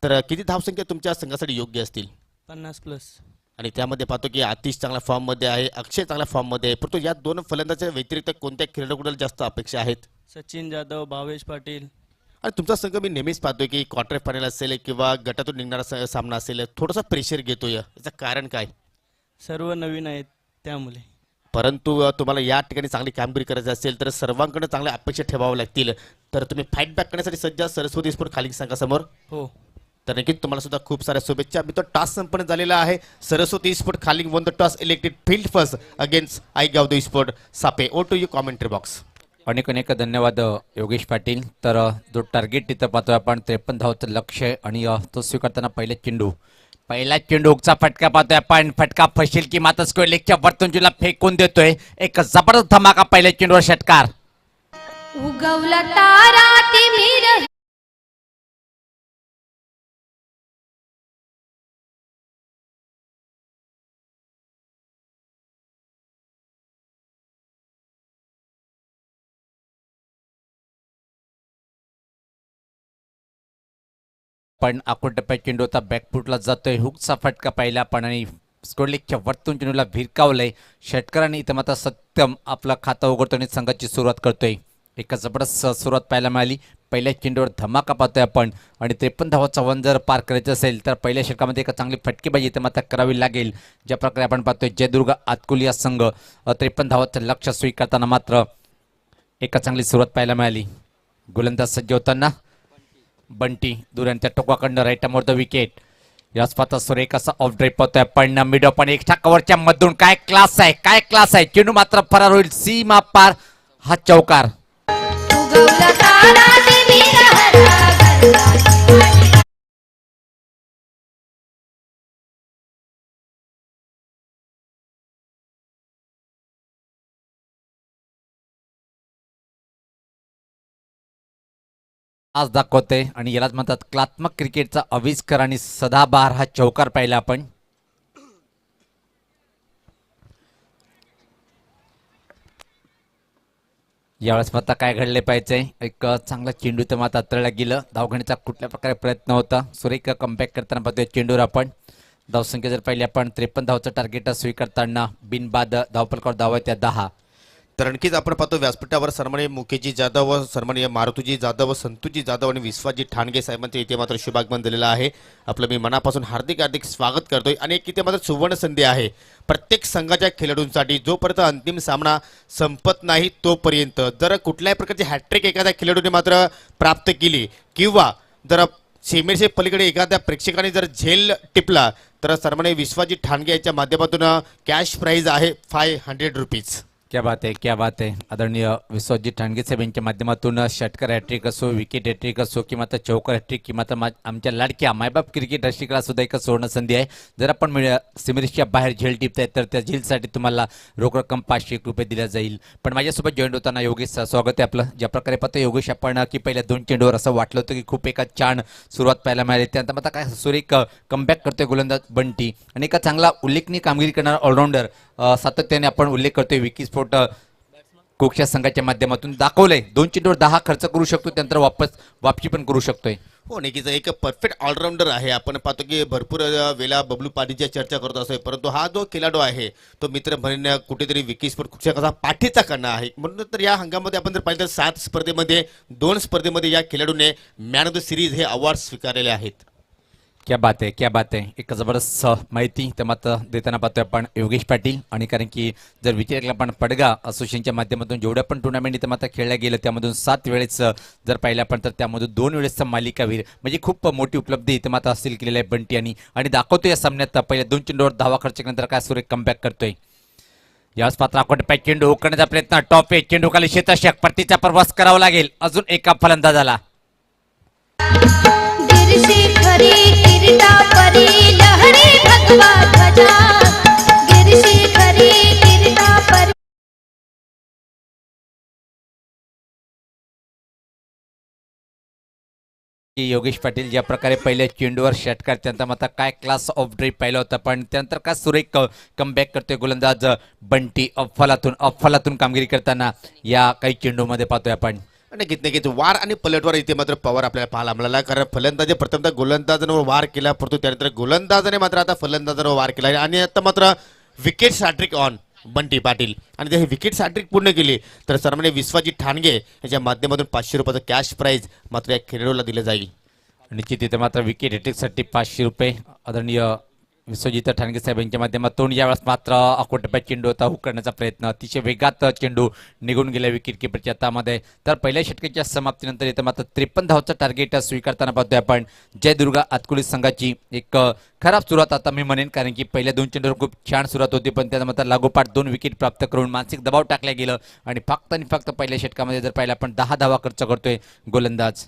तर किती धावसंख्या तुमच्या संघासाठी योग्य असतील? 50+. आणि त्यामध्ये पाहतो की आतिश चांगल्या फॉर्ममध्ये आहे, अक्षय चांगल्या फॉर्ममध्ये आहे. परंतु या दोन फलंदाजाच्या व्यतिरिक्त कोणत्या खेळाडूकडे जास्त अपेक्षा आहेत? सचिन जाधव, भावेश पाटील. आणि तुमचा संघ मी नेहमीच पाहतोय की क्वार्टर फायनल असेल किंवा गटातून निघणारा सामना असेल थोडासा प्रेशर घेतोय, याचं कारण काय? सर्व नवीन आहेत त्यामुळे. परंतु तुम्हाला या ठिकाणी चांगली कामगिरी करायची असेल तर सर्वांकडे चांगल्या अपेक्षा ठेवाव्या लागतील. तर तुम्ही फाईट बॅक करण्यासाठी सज्ज आहात सरस्वती स्पोर्ट खाली संघासमोर? हो. तर नक्कीच तुम्हाला सुद्धा खूप साऱ्या शुभेच्छा. मी तो टॉस संपन्न झालेला आहे. सरस्वती स्पोर्ट खाली won the toss, elected field first against Aai Gavdevi sport सापे. Over to you commentary box. अनेक अनेक धन्यवाद योगेश पाटील. तर जो टार्गेट तिथं पाहतोय आपण 53 धावाचं लक्ष आहे आणि तो स्वीकारताना पहिला चेंडूचा फटका पाहतोय आपण. फटका फशील की मात्र स्क्वेअर लेगच्या वरतून फेकून देतोय. एक जबरदस्त धमाका पहिल्या चेंडूवर षटकार. उगवला तारा तिमिर पण अकोट टप्प्यात चेंडू आता बॅकफुटला जातोय. हुकचा फटका पाहिला पण आणि स्कोरलेगच्या वरतून चेंडूला भिरकावलंय षटकाराने. इथं मात्र सत्यम आपलं खातं उघडतो आणि संघाची सुरुवात करतोय. एक जबरदस्त सुरुवात पाहायला मिळाली. पहिल्या चेंडूवर धमाका पाहतोय आपण आणि 53 धावाचा वन जर पार करायचं असेल तर पहिल्या षटकामध्ये एक चांगली फटकेबाजी इथं मात्र करावी लागेल. ज्या प्रकारे आपण पाहतोय जयदुर्ग आतकुल या संघ 53 धावाचं लक्ष स्वीकारताना मात्र एक चांगली सुरुवात पाहायला मिळाली. गोलंदाज सज्ज होताना बंटी दूर आणि त्या टोकाकडनं राईट मोर द विकेट. याच पाहता सुरेख असा ऑफ ड्राईव्ह पाहतोय पण मिड पण एक कव्हरच्या मधून काय क्लास आहे. चेंडू मात्र फरार होईल सीमा पार. हा चौकार. उगवला तारा तिमिर हरा क्लास दाखवते आणि यालाच म्हणतात कलात्मक क्रिकेटचा आविष्कार आणि सदाबहार हा चौकार पाहिला आपण. यावेळेस मात्र काय घडले पाहिजे, एक चांगला चेंडू तर मात्र हाताळला गेलं. धावघेण्याचा कुठल्या प्रकारे प्रयत्न होता, सुरेख कमबॅक करताना पाहतोय चेंडूवर आपण. धावसंख्या जर पाहिली आपण 53 धावचं टार्गेट स्वीकारताना बिनबाद धावफलकावर धावा त्या 10. तर आणखीच आपण पाहतो व्यासपीठावर सन्माननीय मुकेशजी जाधव व सन्माननीय मारुतीजी जाधव व संतोषजी जाधव आणि विश्वासजी ठाणगे साहेबांचे इथे मात्र शुभागमन दिलेलं आहे. आपलं मी मनापासून हार्दिक हार्दिक स्वागत करतोय. आणि एक इथे मात्र सुवर्ण संधी आहे प्रत्येक संघाच्या खेळाडूंसाठी. जोपर्यंत अंतिम सामना संपत नाही तोपर्यंत जर कुठल्याही प्रकारची हॅट्रिक एखाद्या खेळाडूने मात्र प्राप्त केली किंवा जर सीमेचे पलीकडे एखाद्या प्रेक्षकाने जर झेल टिपला तर सन्माननीय विश्वासजी ठाणगे यांच्या माध्यमातून कॅश प्राइज आहे 500 रुपीज. क्या बात आहे, क्या बात आहे. आदरणीय विश्वजित ठाणगे साहेब यांच्या माध्यमातून षटकार हॅट्रिक असो, विकेट हॅट्रिक असो किंवा तर चौकार हॅट्रिक किंवा तर आमच्या लाडक्या मायबाप क्रिकेट रसिकाला सुद्धा एक सुवर्ण संधी आहे. जर आपण सिमेरिसच्या बाहेर झेल टिपताय तर त्या झेलसाठी तुम्हाला रोख रक्कम 501 रुपये दिल्या जाईल. पण माझ्यासोबत जॉईन होताना योगेश स्वागत आहे आपलं. ज्या प्रकारे पाहतो योगेश आपण की पहिल्या 2 चेंडूवर असं वाटलं होतं की खूप एका छान सुरुवात पाहायला मिळाली. त्यानंतर मात्र काय सुरेख कमबॅक करतोय गोलंदाज बंटी आणि एका चांगला उल्लेखनीय कामगिरी करणारा ऑलराऊंडर सातत्याने आपण उल्लेख करतोय विकी स्फोट कोकशा संघाच्या माध्यमातून दाखवलंय. 2 चेंडूवर 10 खर्च करू शकतो, त्यानंतर वापसी पण करू शकतोय. हो नक्कीच एक परफेक्ट ऑलराऊंडर आहे. आपण पाहतो की भरपूर वेळा बबलू पाटीलची चर्चा करत असतो, परंतु हा जो खेळाडू आहे तो मित्र म्हणून कुठेतरी विकी स्पोर्ट कसा पाठीचा कणा आहे. म्हणून तर या हंगामध्ये आपण जर पाहिलं तर 7 स्पर्धेमध्ये 2 स्पर्धेमध्ये या खेळाडूने मॅन ऑफ द सिरीज हे अवॉर्ड स्वीकारलेले आहेत. क्या बात आहे, क्या बात आहे. एक जबरदस्त माहिती त्या मात्र देताना पाहतोय आपण योगेश पाटील. आणि कारण की जर विचार केला आपण पडगा असोसिएशनच्या माध्यमातून जेवढ्या पण टुर्नामेंट इथं मात्र खेळल्या गेलं त्यामधून 7 वेळेस जर पाहिलं आपण तर त्यामधून 2 वेळेसचा मालिकावीर म्हणजे खूप मोठी उपलब्धी इथं मात्र हासिल केलेली आहे बंटी आणि दाखवतो या सामन्यात पहिल्या 2 चेंडूवर धावा खर्च केल्यानंतर काय सुरेख कमबॅक करतोय. याच पात्र आपण पॅच चेंडू करण्याचा प्रयत्न टॉप आहे, चेंडू खाली शेतशक परतीचा प्रवास करावा लागेल. अजून एका फलंदाजाला गिरशिखरी किरीटापरी लहरी भगवा ध्वजा गिरशिखरी किरीटापरी. योगेश पाटील ज्या प्रकारे पहिल्या चेंडूवर षटकार त्यानंतर मात्र काय क्लास ऑफ ड्राईव्ह पाहिलं होतं, पण त्यानंतर काय सुरेख कमबॅक करतोय गोलंदाज बंटी अफलातून कामगिरी करताना या काही चेंडूमध्ये पाहतोय आपण. नक्कीच वार आणि पलटवार इथे मात्र पवार आपल्याला पाहायला मिळाला. कारण फलंदाजे प्रथमतः गोलंदाजांवर वार केला, परंतु त्यानंतर गोलंदाजाने मात्र आता फलंदाजांवर वार केला आणि आता मात्र wicket hat-trick on Bunty Patil. आणि हे विकेट हॅट्रिक पूर्ण केली तर सन्माननीय विश्वासजी ठाणगे यांच्या माध्यमातून 500 रुपयाचं कॅश प्राइज मात्र या खेळाडूला दिलं जाईल. निश्चित इथे मात्र विकेट हॅट्रिकसाठी 500 रुपये आदरणीय विश्वजित ठाणगे साहेब यांच्या माध्यमातून. यावेळेस मात्र अकोटप्यात चेंडू होता, हुक करण्याचा प्रयत्न अतिशय वेगात चेंडू निघून गेला विकेट किपरच्या हातामध्ये. तर पहिल्या षटकाच्या समाप्तीनंतर इथं मात्र 53 धावचं टार्गेट स्वीकारताना पाहतोय आपण जयदुर्गा आतकुली संघाची. एक खराब सुरुवात आता मी म्हणेन, कारण की पहिल्या 2 चेंडूवर खूप छान सुरुवात होती, पण त्यानंतर मात्र लागोपाठ 2 विकेट प्राप्त करून मानसिक दबाव टाकला गेलं आणि फक्त पहिल्या षटकामध्ये जर पाहिलं आपण 10 धावा खर्च करतोय गोलंदाज.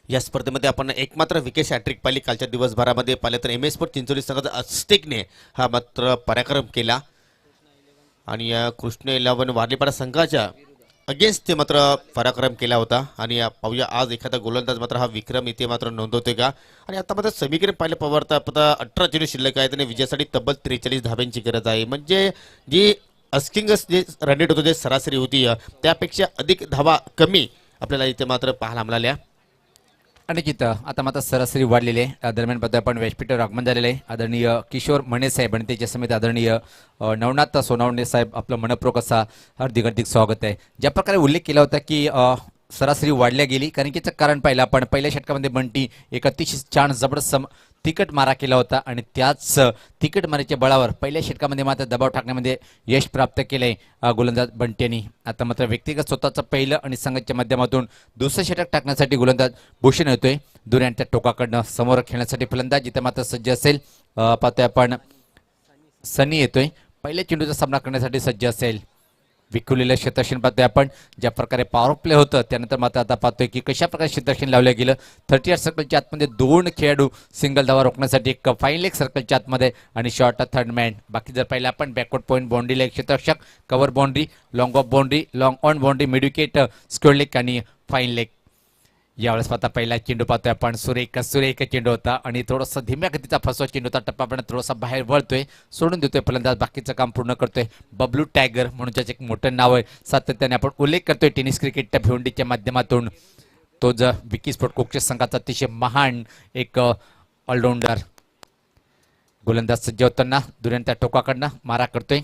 या स्पर्धेमध्ये आपण एकमात्र विकेट हॅट्रिक पाहिली कालच्या दिवसभरामध्ये पाहिलं तर MS स्पोर्ट चिंचोली संघाचा अस्टिकने हा मात्र पराक्रम केला आणि कृष्ण 11 वारलीपाडा संघाच्या अगेन्स्ट ते मात्र पराक्रम केला होता. आणि पाहूया आज एखादा गोलंदाज मात्र हा विक्रम इथे मात्र नोंदवतोय का. आणि आता मात्र समीकरण पाहिलं पवार आता 18 चेंडू शिल्लक आहे, त्याने विजयासाठी तब्बल 43 धाब्यांची गरज आहे. म्हणजे जी अस्किंग जे रन रेट होतो जे सरासरी होती त्यापेक्षा अधिक धावा कमी आपल्याला इथे मात्र पाहायला मिळाल्या. आणि जिथं आता मात्र सरासरी वाढलेली आहे. दरम्यान पाहतोय आपण व्यासपीठावर आगमन झालेलं आहे आदरणीय किशोर मणे साहेब आणि त्याच्या समेत आदरणीय नवनाथ सोनावणे साहेब. आपलं मनपूर्वक असा हार्दिक स्वागत आहे. ज्या प्रकारे उल्लेख केला होता की सरासरी वाढल्या गेली, कारण की त्याचं कारण पाहिलं आपण पहिल्या षटकामध्ये बंटी एक अतिशय छान जबरदस्त तिकट मारा केला होता आणि त्याच तिकट माराच्या बळावर पहिल्या षटकामध्ये मात्र दबाव टाकण्यामध्ये यश प्राप्त केलंय गोलंदाज बंटी यांनी. आता मात्र व्यक्तिगत स्वतःचं पहिलं आणि संघाच्या माध्यमातून दुसरं षटक टाकण्यासाठी गोलंदाज भूषण येतोय. दुऱ्यांच्या टोकाकडनं समोर खेळण्यासाठी फलंदाज इथं मात्र सज्ज असेल. पाहतोय आपण सनी येतोय, पहिल्या चेंडूचा सामना करण्यासाठी सज्ज असेल. विखुरलेलं क्षेत्रक्षण पाहतोय आपण. ज्या प्रकारे पॉवर प्ले होतं त्यानंतर मात्र आता पाहतोय की कशा प्रकारे क्षेत्रक्षण लावलं गेलं. 38 सर्कलच्या आतमध्ये 2 खेळाडू सिंगल धावा रोखण्यासाठी एक फाईन लेग सर्कलच्या आतमध्ये आणि शॉर्ट थर्ड मॅन. बाकी जर पाहिलं आपण बॅकवर्ड पॉईंट बाउंड्रीला एक क्षेत्ररक्षक, cover boundary, long off boundary, long on boundary, mid wicket, square leg आणि फाईन लेग. यावेळेस पाहता पहिला चेंडू पाहतोय आपण सुरेख सुरेख चेंडू होता आणि थोडासा धीम्या गतीचा फसवा चेंडू होता. टप्पा आपण थोडासा बाहेर वळतोय, सोडून देतोय फलंदाज, बाकीचं काम पूर्ण करतोय. बबलू टायगर म्हणून त्याचे एक मोठं नाव आहे, सातत्याने आपण उल्लेख करतोय टेनिस क्रिकेट भिवंडीच्या माध्यमातून. तो ज विकी स्पोर्ट कोकचे संघाचा अतिशय महान एक ऑलराऊंडर. गोलंदाज सज्ज होताना दुर्यान त्या टोकाकडनं मारा करतोय.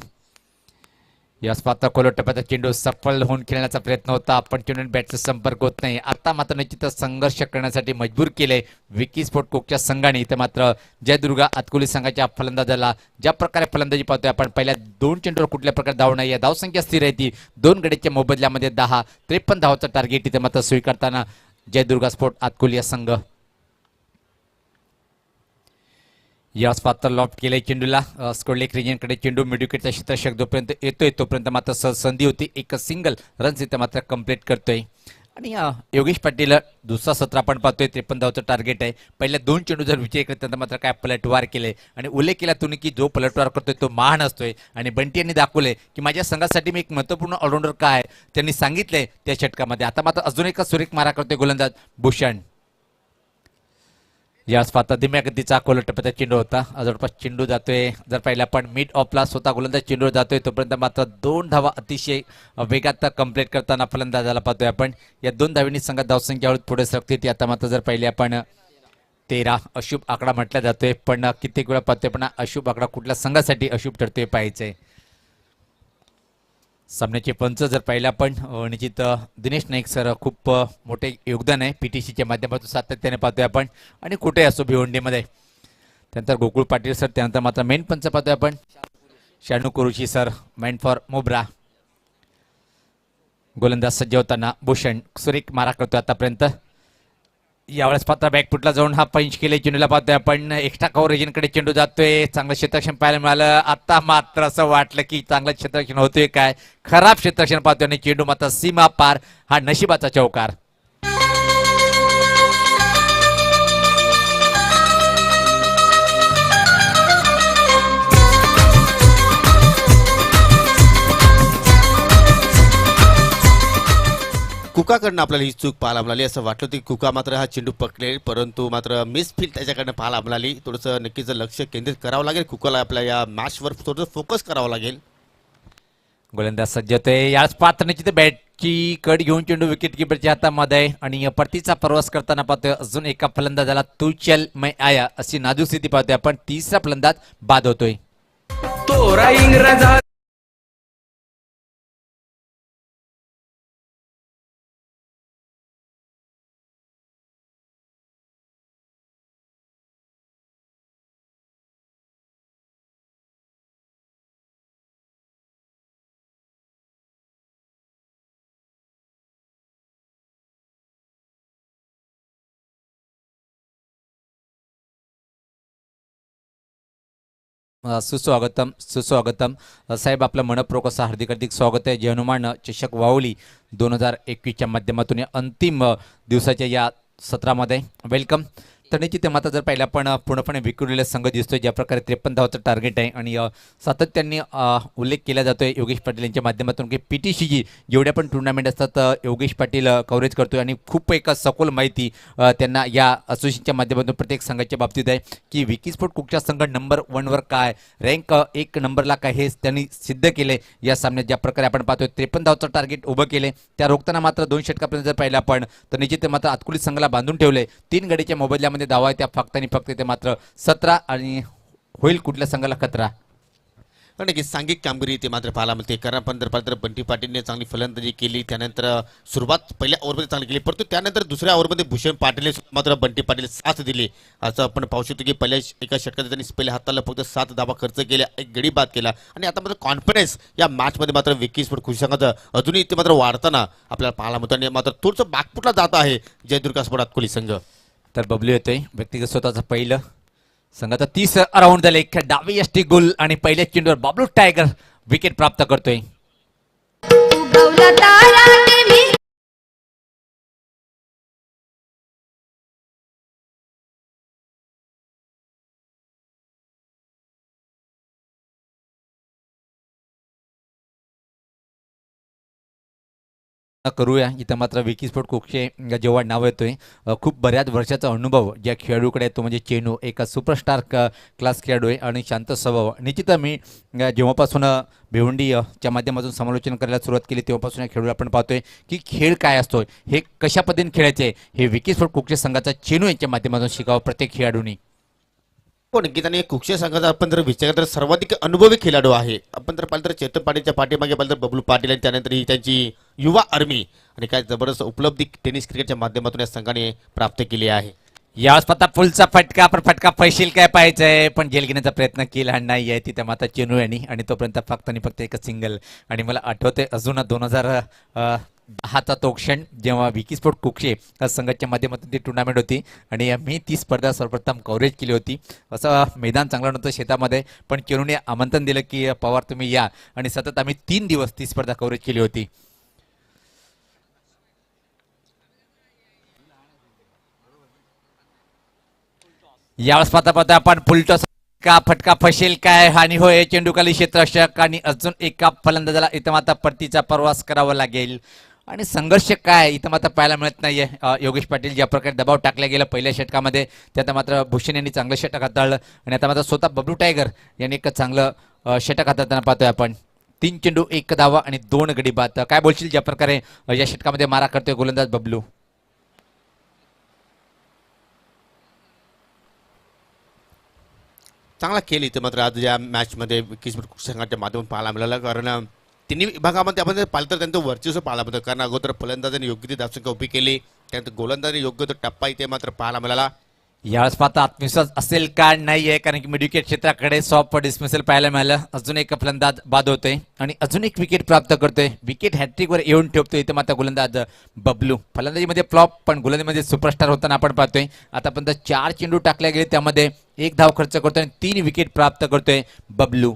या पात्र खोलट टप्प्याचा चेंडू सफल होऊन खेळण्याचा प्रयत्न होता, पण चेंडू बॅटचा संपर्क होत नाही. आता मात्र निश्चितच संघर्ष करण्यासाठी मजबूर केले विकी स्पोर्ट कोकच्या संघाने. इथे मात्र जयदुर्गा अतकुली संघाच्या फलंदाजाला ज्या प्रकारे फलंदाजी पाहतोय आपण, पहिल्या 2 चेंडूवर कुठल्या प्रकारे धाव नाही, या धावसंख्या स्थिर आहे ती 2 गड्याच्या मोबदल्यामध्ये 10 53 धावाचं टार्गेट इथे मात्र स्वीकारताना जयदुर्गा स्पोर्ट अतकुली या संघ. याच पात्र लॉफ्ट केले चेंडूला स्कोडलेक रिजनकडे चेंडू मिडविकेटचा क्षेत्ररक्षक जोपर्यंत येतोय तोपर्यंत मात्र संधी होती, एक सिंगल रन्स इथे मात्र कंप्लीट करतोय. आणि योगेश पाटील दुसरा सत्र आपण पाहतोय 53 धावचं टार्गेट आहे. पहिल्या 2 चेंडू जर विजय केले त्यानंतर मात्र काय पलटवार केले आणि उल्लेख केला तुम्ही की जो पलटवार करतोय तो महान असतोय. आणि बंटी यांनी दाखवले की माझ्या संघासाठी मी एक महत्त्वपूर्ण ऑलराऊंडर काय त्यांनी सांगितलंय त्या षटकामध्ये. आता मात्र अजून एक सुरेख मारा करतोय गोलंदाज भूषण. याच पाहता धीम्या गतीचा खोलट टप्प्याचा चेंडू होता, जवळपास चेंडू जातोय जर पाहिला पण मिड ऑफला स्वतः गोलंदाज चेंडूवर जातोय तोपर्यंत मात्र 2 धावा अतिशय वेगात कंप्लीट करताना फलंदाजाला पाहतोय आपण. या 2 धावींनी संघात धावसंख्या हळूच पुढे सरकते ती. आता मात्र जर पाहिले आपण 13 अशुभ आकडा म्हटला जातोय, पण कित्येक वेळा पाहतोय पण अशुभ आकडा कुठल्या संघासाठी अशुभ ठरतोय पाहायचंय. सामन्याचे पंच जर पाहिलं आपण निश्चित दिनेश नाईक सर खूप मोठे योगदान आहे पीटीसीच्या माध्यमातून सातत्याने पाहतोय आपण. आणि कुठे असो भिवंडीमध्ये. त्यानंतर गोकुळ पाटील सर, त्यानंतर मात्र मेन पंच पाहतोय आपण शानू कुरुशी सर, माइंड फॉर मोब्रा. गोलंदाज सज्ज होताना भूषण सुरेख मारा करतोय आतापर्यंत. यावेळेस पात्र बॅकफुटला जाऊन हा पंच केले चेंडूला पाहतोय आपण. एक्स्ट्रा कव्हर रिजनकडे चेंडू जातोय, चांगलं क्षेत्ररक्षण पाहायला मिळालं. आता मात्र असं वाटलं की चांगलं क्षेत्ररक्षण होतोय काय, खराब क्षेत्ररक्षण पाहतोय आणि चेंडू मात्र सीमा पार. हा नशिबाचा चौकार. कुकाकडनं आपल्याला ही चूक पाहायला मिळाली. असं वाटलं की कुका मात्र हा चेंडू पकडेल, परंतु मात्र मिसफील्ड त्याच्याकडनं पाहायला मिळाली. थोडंसं नक्कीच लक्ष केंद्रित करावं लागेल कुकाला, आपल्या या मॅचवर थोडंसं फोकस करावं लागेल. गोलंदाज सज्ज होतोय. याच पात्रची बॅटची कट घेऊन चेंडू विकेट किपरच्या हातामध्ये आणि परतीचा प्रवास करताना पाहतोय अजून एका फलंदाजाला तू चल मैं आया अशी नाजूक स्थिती पाहतोय आपण. तिसरा फलंदाज बाद होतोय. तोरा इंग्रजा सुस्वागतम सुस्वागतम साहेब, आपलं मनपूर्वक असं हार्दिक हार्दिक स्वागत आहे. जय हनुमान चषक वावली 2021च्या माध्यमातून या अंतिम दिवसाच्या या सत्रामध्ये वेलकम. तर निश्चित मात्र जर पाहिलं आपण पूर्णपणे विखुरलेला संघ दिसतोय, ज्या प्रकारे 53 धावाचं टार्गेट आहे. आणि सातत्याने उल्लेख केला जातोय योगेश पाटील यांच्या माध्यमातून की पीटीसीची जेवढ्या पण टुर्नामेंट असतात योगेश पाटील कव्हरेज करतोय. आणि खूप एक सखोल माहिती त्यांना या असोसिएशनच्या माध्यमातून प्रत्येक संघाच्या बाबतीत आहे की विकी स्पोर्ट कुकचा संघ नंबर 1वर काय, रँक 1 नंबरला काय, हे त्यांनी सिद्ध केले या सामन्यात. ज्या प्रकारे आपण पाहतोय 53 धावाचं टार्गेट उभं केले, त्या रोखताना मात्र 2 षटकापर्यंत जर पाहिलं आपण तर निश्चित मात्र अतकुली संघाला बांधून ठेवले. 3 गडीच्या मोबदल्यामध्ये धावा आहे त्या फक्त आणि फक्त ते मात्र 17 आणि होईल कुठल्या संघाला खतरा. आणि सांघिक कामगिरी ते मात्र पाहायला मिळते. कारण आपण जर पाहिलं तर बंटी पाटीलने चांगली फलंदाजी केली, त्यानंतर सुरुवात पहिल्या ओव्हरमध्ये चांगली केली, परंतु त्यानंतर दुसऱ्या ओव्हरमध्ये भूषण पाटीलने मात्र बंटी पाटील साथ दिली. असं आपण पाहू शकतो की पहिल्या एका षटकात त्यांनी पहिल्या हाताला फक्त 7 धावा खर्च केल्या, 1 गडी बाद केला. आणि आता मात्र कॉन्फिडन्स या मॅचमध्ये मात्र विकी स्पोर्ट खुश संघाचं अजूनही ते मात्र वाढताना आपल्याला पाहायला मिळतं. आणि मात्र थोडंसं बागपुटला जात आहे जयदुर्गा स्पोर्ट अतकुली संघ. तर बबलू येतोय व्यक्तिगत स्वतःचं पहिलं. संघाचा 30 राऊंड झाले, डावी यष्टी गोल आणि पहिल्या चेंडूवर बबलू टायगर विकेट प्राप्त करतोय. उगवला तारा नेहमी करूया. इथं मात्र विकी स्पोर्ट कोकचे जेव्हा नाव येतोय खूप बऱ्याच वर्षाचा अनुभव ज्या खेळाडूकडे आहे तो म्हणजे चेनू. एक सुपरस्टार क्लास खेळाडू आहे आणि शांत स्वभाव. निश्चित मी जेव्हापासून भिवंडी च्या माध्यमातून समालोचन करायला सुरुवात केली तेव्हापासून या खेळाडू आपण पाहतोय की खेळ काय असतो, हे कशा पद्धतीने खेळायचे हे विकी स्पोर्ट कोकचे संघाचा चेनू यांच्या माध्यमातून शिकावं प्रत्येक खेळाडूंनी. हो नक्कीच. आणि कुक्षे संघाचा आपण जर विचार केला तर सर्वाधिक अनुभवी खेळाडू आहे. आपण जर पाहिलं तर चेतन पाटीलच्या पाठीमागे पाहिलं तर बबलू पाटील आणि त्यानंतर ही त्यांची युवा आर्मी आणि काय जबरदस्त उपलब्धी टेनिस क्रिकेटच्या माध्यमातून या संघाने प्राप्त केली आहे. यावेळेस पत्ता फुलचा फटका पण फटका पैशील काय पाहिजे पण जेल घेण्याचा प्रयत्न केला नाही आहे तिथे माता चेनू यांनी आणि तोपर्यंत फक्त आणि फक्त एकच सिंगल. आणि मला आठवते अजून 2010चा तो क्षण जेव्हा विकी स्पोर्ट कुक्षे संघाच्या माध्यमातून ती टुर्नामेंट होती आणि मी ती स्पर्धा सर्वप्रथम कव्हरेज केली होती. असं मैदान चांगलं नव्हतं शेतामध्ये पण चेनूने आमंत्रण दिलं की पवार तुम्ही या आणि सतत आम्ही 3 दिवस ती स्पर्धा कव्हरेज केली होती. यावेळेस पाहता आपण फुलटॉस का फटका फसेल काय आणि होय चेंडूखाली क्षेत्ररक्षक आणि अजून एका फलंदाजाला इथं मात्र परतीचा प्रवास करावा लागेल. आणि संघर्ष काय इथं मात्र पाहायला मिळत नाहीये. योगेश पाटील ज्या प्रकारे दबाव टाकला गेला पहिल्या षटकामध्ये त्यात मात्र भूषण यांनी चांगलं षटक हाताळलं आणि आता मात्र स्वतः बबलू टायगर यांनी एक चांगलं षटक हाताळताना पाहतोय आपण. 3 चेंडू 1 धावा आणि 2 गडी बाद. काय बोलशील ज्या प्रकारे या षटकामध्ये मारा करतोय गोलंदाज बबलू? चांगला खेळ इथे मात्र आज या मॅचमध्ये विकी स्पोर्ट संघाच्या माध्यमातून पाहायला मिळाला. कारण तिन्ही विभागामध्ये आपण जर पाहिलं तर त्यांचं वर्चस्व पाहायला मिळतं. कारण अगोदर फलंदाजाने योग्य ती धावसंख्या उभी केली त्यानंतर गोलंदाजाने योग्य तो टप्पा इथे मात्र पाहायला मिळाला. यावेळेस पाहता आत्मविश्वास असेल का नाहीये कारण की मिडविकेट क्षेत्राकडे सॉफ्ट डिस्मिसल पाहायला मिळालं. अजून एक फलंदाज बाद होतोय आणि अजून एक विकेट प्राप्त करतोय. विकेट हॅट्रिकवर येऊन ठेवतोय इथे मात्र गोलंदाज बबलू. फलंदाजीमध्ये फ्लॉप पण गोलंदाजीमध्ये सुपरस्टार होताना आपण पाहतोय. आतापर्यंत 4 चेंडू टाकले गेले त्यामध्ये 1 धाव खर्च करतोय आणि 3 विकेट प्राप्त करतोय बबलू.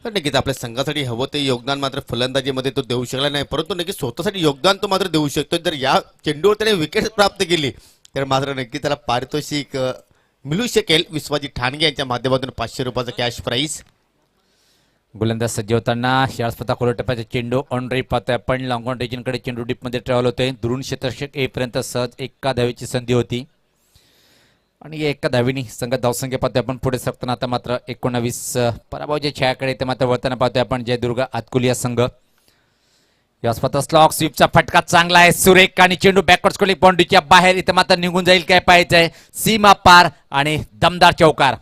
तर नक्कीच आपल्या संघासाठी हवं ते योगदान मात्र फलंदाजीमध्ये तो देऊ शकला नाही परंतु नक्कीच स्वतःसाठी योगदान तो मात्र देऊ शकतो. जर या चेंडूवर त्याने विकेट प्राप्त केली तर मात्र नक्की त्याला पारितोषिक मिळू शकेल. विश्वाजी ठाणगे यांच्या माध्यमातून 500 रुपयाचा कॅश प्राईज. गोलंदाज सज्ज होताना शाळस्पता खोल टप्प्याचा चेंडू ऑन ड्राईव्ह पाहतोय आपण. लॉंग ऑन कडे चेंडू डीपमध्ये ट्रॅव्हल होतोय. दुरून क्षेत्ररक्षक येईपर्यंत सहज 1 धावेची संधी होती आणि या 1 धावेनी संघ धावसंख्या पाहतोय आपण पुढे सरकताना. आता मात्र 19 पराभवाच्या छायाकडे ते मात्र वळताना पाहतोय आपण. जयदुर्ग आतकुलिया संघ. यास्पता स्लॉक स्वीपचा फटका चांगला आहे सुरेख आणि चेंडू बॅकवर्ड स्कोलिंग बाउंड्रीच्या बाहेर इथं मात्र निघून जाईल काय पाहायचंय. सीमा पार आणि दमदार चौकार.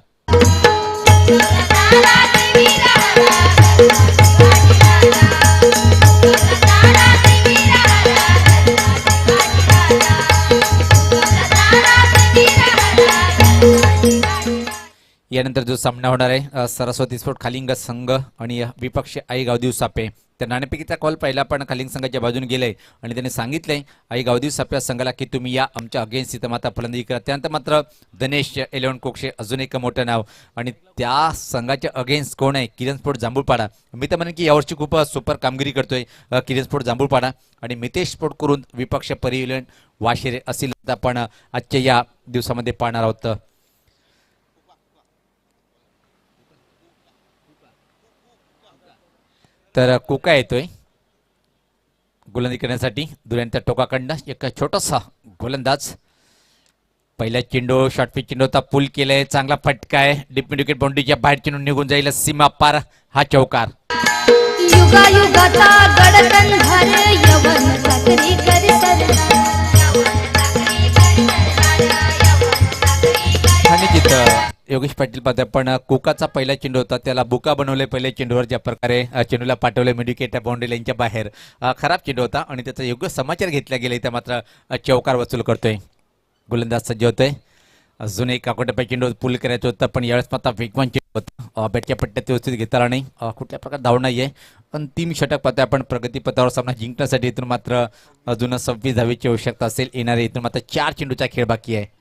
यानंतर जो सामना होणार आहे सरस्वती स्पोर्ट खालिंग संघ आणि विपक्ष आई गावदेव सापे. त्या नाणेफेकीचा कॉल पहिला पण खालिंग संघाच्या बाजूने गेलाय आणि त्याने सांगितलंय आई गावदेव सापे संघाला की तुम्ही या आमच्या अगेन्स्ट इथं मात्र फलंदाजी करा. त्यानंतर मात्र गणेश 11 कोक्षे अजून एक मोठं नाव आणि त्या संघाच्या अगेन्स्ट कोण आहे किरण स्पोर्ट जांभूळपाडा. मी तर म्हणेन की यावर्षी खूप सुपर कामगिरी करतोय किरण स्पोर्ट जांभूळपाडा आणि मितेश स्पोर्ट करून विपक्ष परिवलन वाशेरे असेल आपण आजच्या या दिवसामध्ये पाहणार आहोत. तर कोका येतोय गोलंदाजी करण्यासाठी दुऱ्यांच्या टोकाकडनं. एक छोटासा गोलंदाज. पहिला चेंडू शॉर्टपिच चेंडू होता पुल केलाय. चांगला फटका आहे डीप मिड विकेट बाउंड्रीच्या बाहेर चेंडू निघून जाईल. सीमा पार हा चौकार. युगायुगाचा गडकंधार यवन चाकरी करी सरदार. आणि तिथं योगेश पाटील पाहतोय पण कोकाचा पहिला चेंडू होता त्याला बुका बनवलंय पहिल्या चेंडूवर. ज्या प्रकारे चेंडूला पाठवलंय मिडविकेट बाउंड्री लाईनच्या बाहेर. खराब चेंडू होता आणि त्याचा योग्य समाचार घेतला गेला त्या मात्र चौकार वसूल करतोय. गोलंदाज सज्ज होतोय. अजून एक काकोटप्पा चेंडू पुल करायचं होतं पण यावेळेस मात्र वेगवान चेंडू होता. बॅटच्या पट्ट्यात व्यवस्थित घेता आला नाही. कुठल्या प्रकारे धाव नाहीये पण 3 षटक पाहतोय आपण. प्रगतीपथावर सामना जिंकण्यासाठी इथून मात्र अजून 26 धावेची आवश्यकता असेल. येणारे इथून मात्र 4 चेंडूचा खेळ बाकी आहे.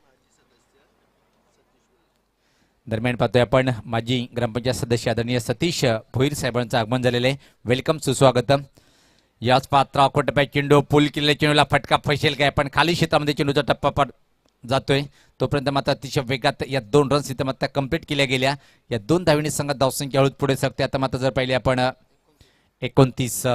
दरम्यान पाहतोय आपण माजी ग्रामपंचायत सदस्य आदरणीय सतीश भोईर साहेबांचं आगमन झालेलं आहे. वेलकम सुस्वागतम. याच पात्र टप्प्यात चेंडू पुल केलेल्या चेंडूला फटका फसेल काय पण खाली क्षेत्रामध्ये चेंडूचा टप्पा जातोय. तोपर्यंत मात्र अतिशय वेगात या 2 रन्स इथं मात्र कंप्लीट केल्या गेल्या. या 2 धावेने संघात धावसंख्या हळूच पुढे सरकते. आता मात्र जर पाहिले आपण 29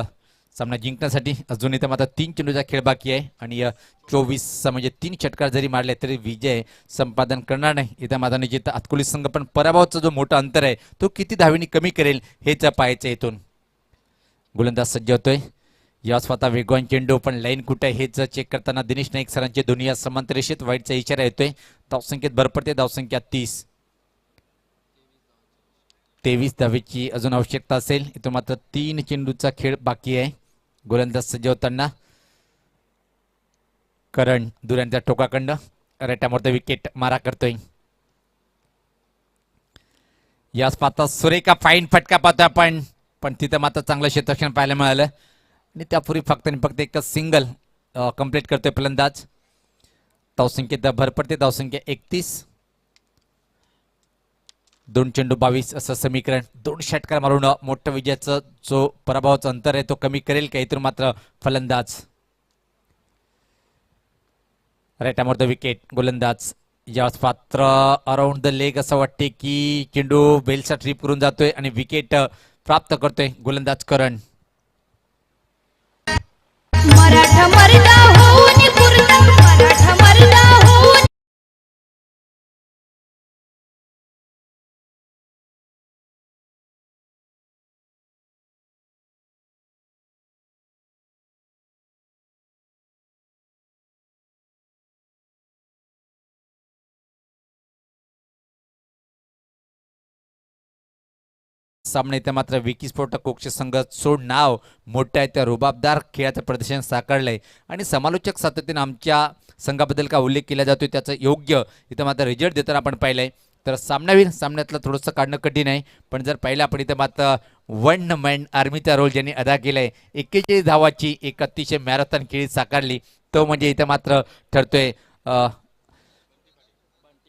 सामना जिंकण्यासाठी अजून इथं मात्र 3 चेंडूचा खेळ बाकी आहे आणि 24 म्हणजे 3 षटकार जरी मारले तरी विजय संपादन करणार नाही. इथं मात्र निश्चित हातकुली संघ पण पराभवाचा जो मोठा अंतर आहे तो किती धावेनी कमी करेल हेच पाहायचं इथून. गोलंदाज सज्ज होतोय. या स्वतः वेगवान चेंडू पण लाईन कुठे आहे हेच चेक करताना दिनेश नाईक सरांचे दोन्ही या समांतर रेषेत वाईटचा इशारा येतोय. धावसंख्येत भर पडते. धावसंख्या 30. 23 धावेची अजून आवश्यकता असेल. इथं मात्र 3 चेंडूचा खेळ बाकी आहे. गोलंदाज सज्ज होताना करण दुऱ्यांच्या टोकाकडनं रेटामोरचा विकेट मारा करतोय. याच पाहता सुरेखा फाईन फटका पाहतोय आपण, पण तिथं मात्र चांगलं क्षेत्ररक्षण पाहायला मिळालं आणि त्यापूर्वी फक्त आणि फक्त एक सिंगल कंप्लीट करतोय फलंदाज. धावसंख्येत भर पडते. धावसंख्या 31. 2 चेंडू 22 असं समीकरण. 2 षटकार मारून मोठं विजयाचं जो पराभवाचं अंतर आहे तो कमी करेल का इथून मात्र फलंदाज. रेटामोरचा विकेट. गोलंदाज याच पात्र अराउंड द लेग असं वाटते की चेंडू बेलचा ट्रिप करून जातोय आणि विकेट प्राप्त करतोय गोलंदाज करण. मराठा मर्दा होऊन कुर्ता मराठा मर्दा होऊन सामने इथे मात्र विकी स्फोटक कोकचे संघ सोड नाव मोठ्या आहे त्या रुबाबदार खेळाचं प्रदर्शन साकारलंय आणि समालोचक सातत्याने आमच्या संघाबद्दल का उल्लेख केला जातोय त्याचं योग्य इथं मात्र रिझल्ट देताना आपण पाहिलंय. तर सामन्यातलं थोडंसं काढणं कठीण आहे, पण जर पाहिलं आपण इथं मात्र 1 मॅन आर्मीचा रोल ज्यांनी अदा केलाय 41 धावाची एक अतिशय मॅरेथॉन खेळी साकारली तो म्हणजे इथं मात्र ठरतोय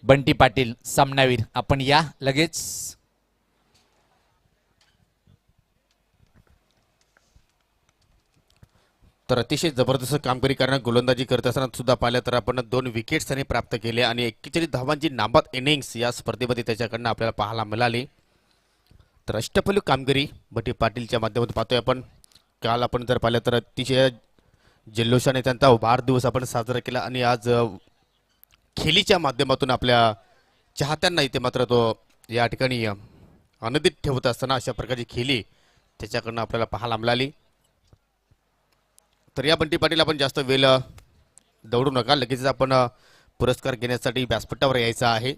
बंटी पाटील सामनावीर. आपण या लगेच. तर अतिशय जबरदस्त कामगिरी करण्यात गोलंदाजी करत असताना सुद्धा पाहिलं तर आपण 2 विकेट्स त्यांनी प्राप्त केले आणि 41 धावांची नाबाद इनिंग्स या स्पर्धेमध्ये त्याच्याकडनं आपल्याला पाहायला मिळाली. तर अष्टपैलू कामगिरी बंटी पाटीलच्या माध्यमातून पाहतोय आपण. काल आपण जर पाहिलं तर अतिशय जल्लोषाने त्यांचा वाढदिवस आपण साजरा केला आणि आज खेळीच्या माध्यमातून आपल्या चाहत्यांना इथे मात्र तो या ठिकाणी आनंदित ठेवत असताना अशा प्रकारची खेळी त्याच्याकडनं आपल्याला पाहायला मिळाली. तर या बंटी पाटील आपण जास्त वेळ दौडू नका. लगेच आपण पुरस्कार घेण्यासाठी व्यासपीठावर यायचा आहे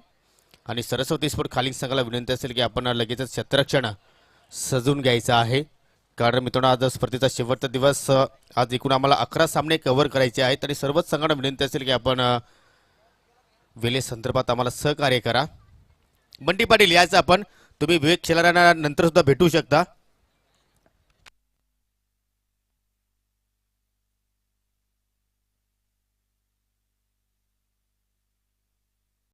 आणि सरस्वती स्पोर्ट खालील संघाला विनंती असेल की आपण लगेचच क्षेत्ररक्षण सजून घ्यायचं आहे. कारण मित्रांनो आज स्पर्धेचा शेवटचा दिवस. आज एकूण आम्हाला 11 सामने कव्हर करायचे आहेत आणि सर्वच संघांना विनंती असेल की आपण वेळेसंदर्भात आम्हाला सहकार्य करा. बंटी पाटील यायचं आपण. तुम्ही विवेक शेलारांना नंतर सुद्धा भेटू शकता.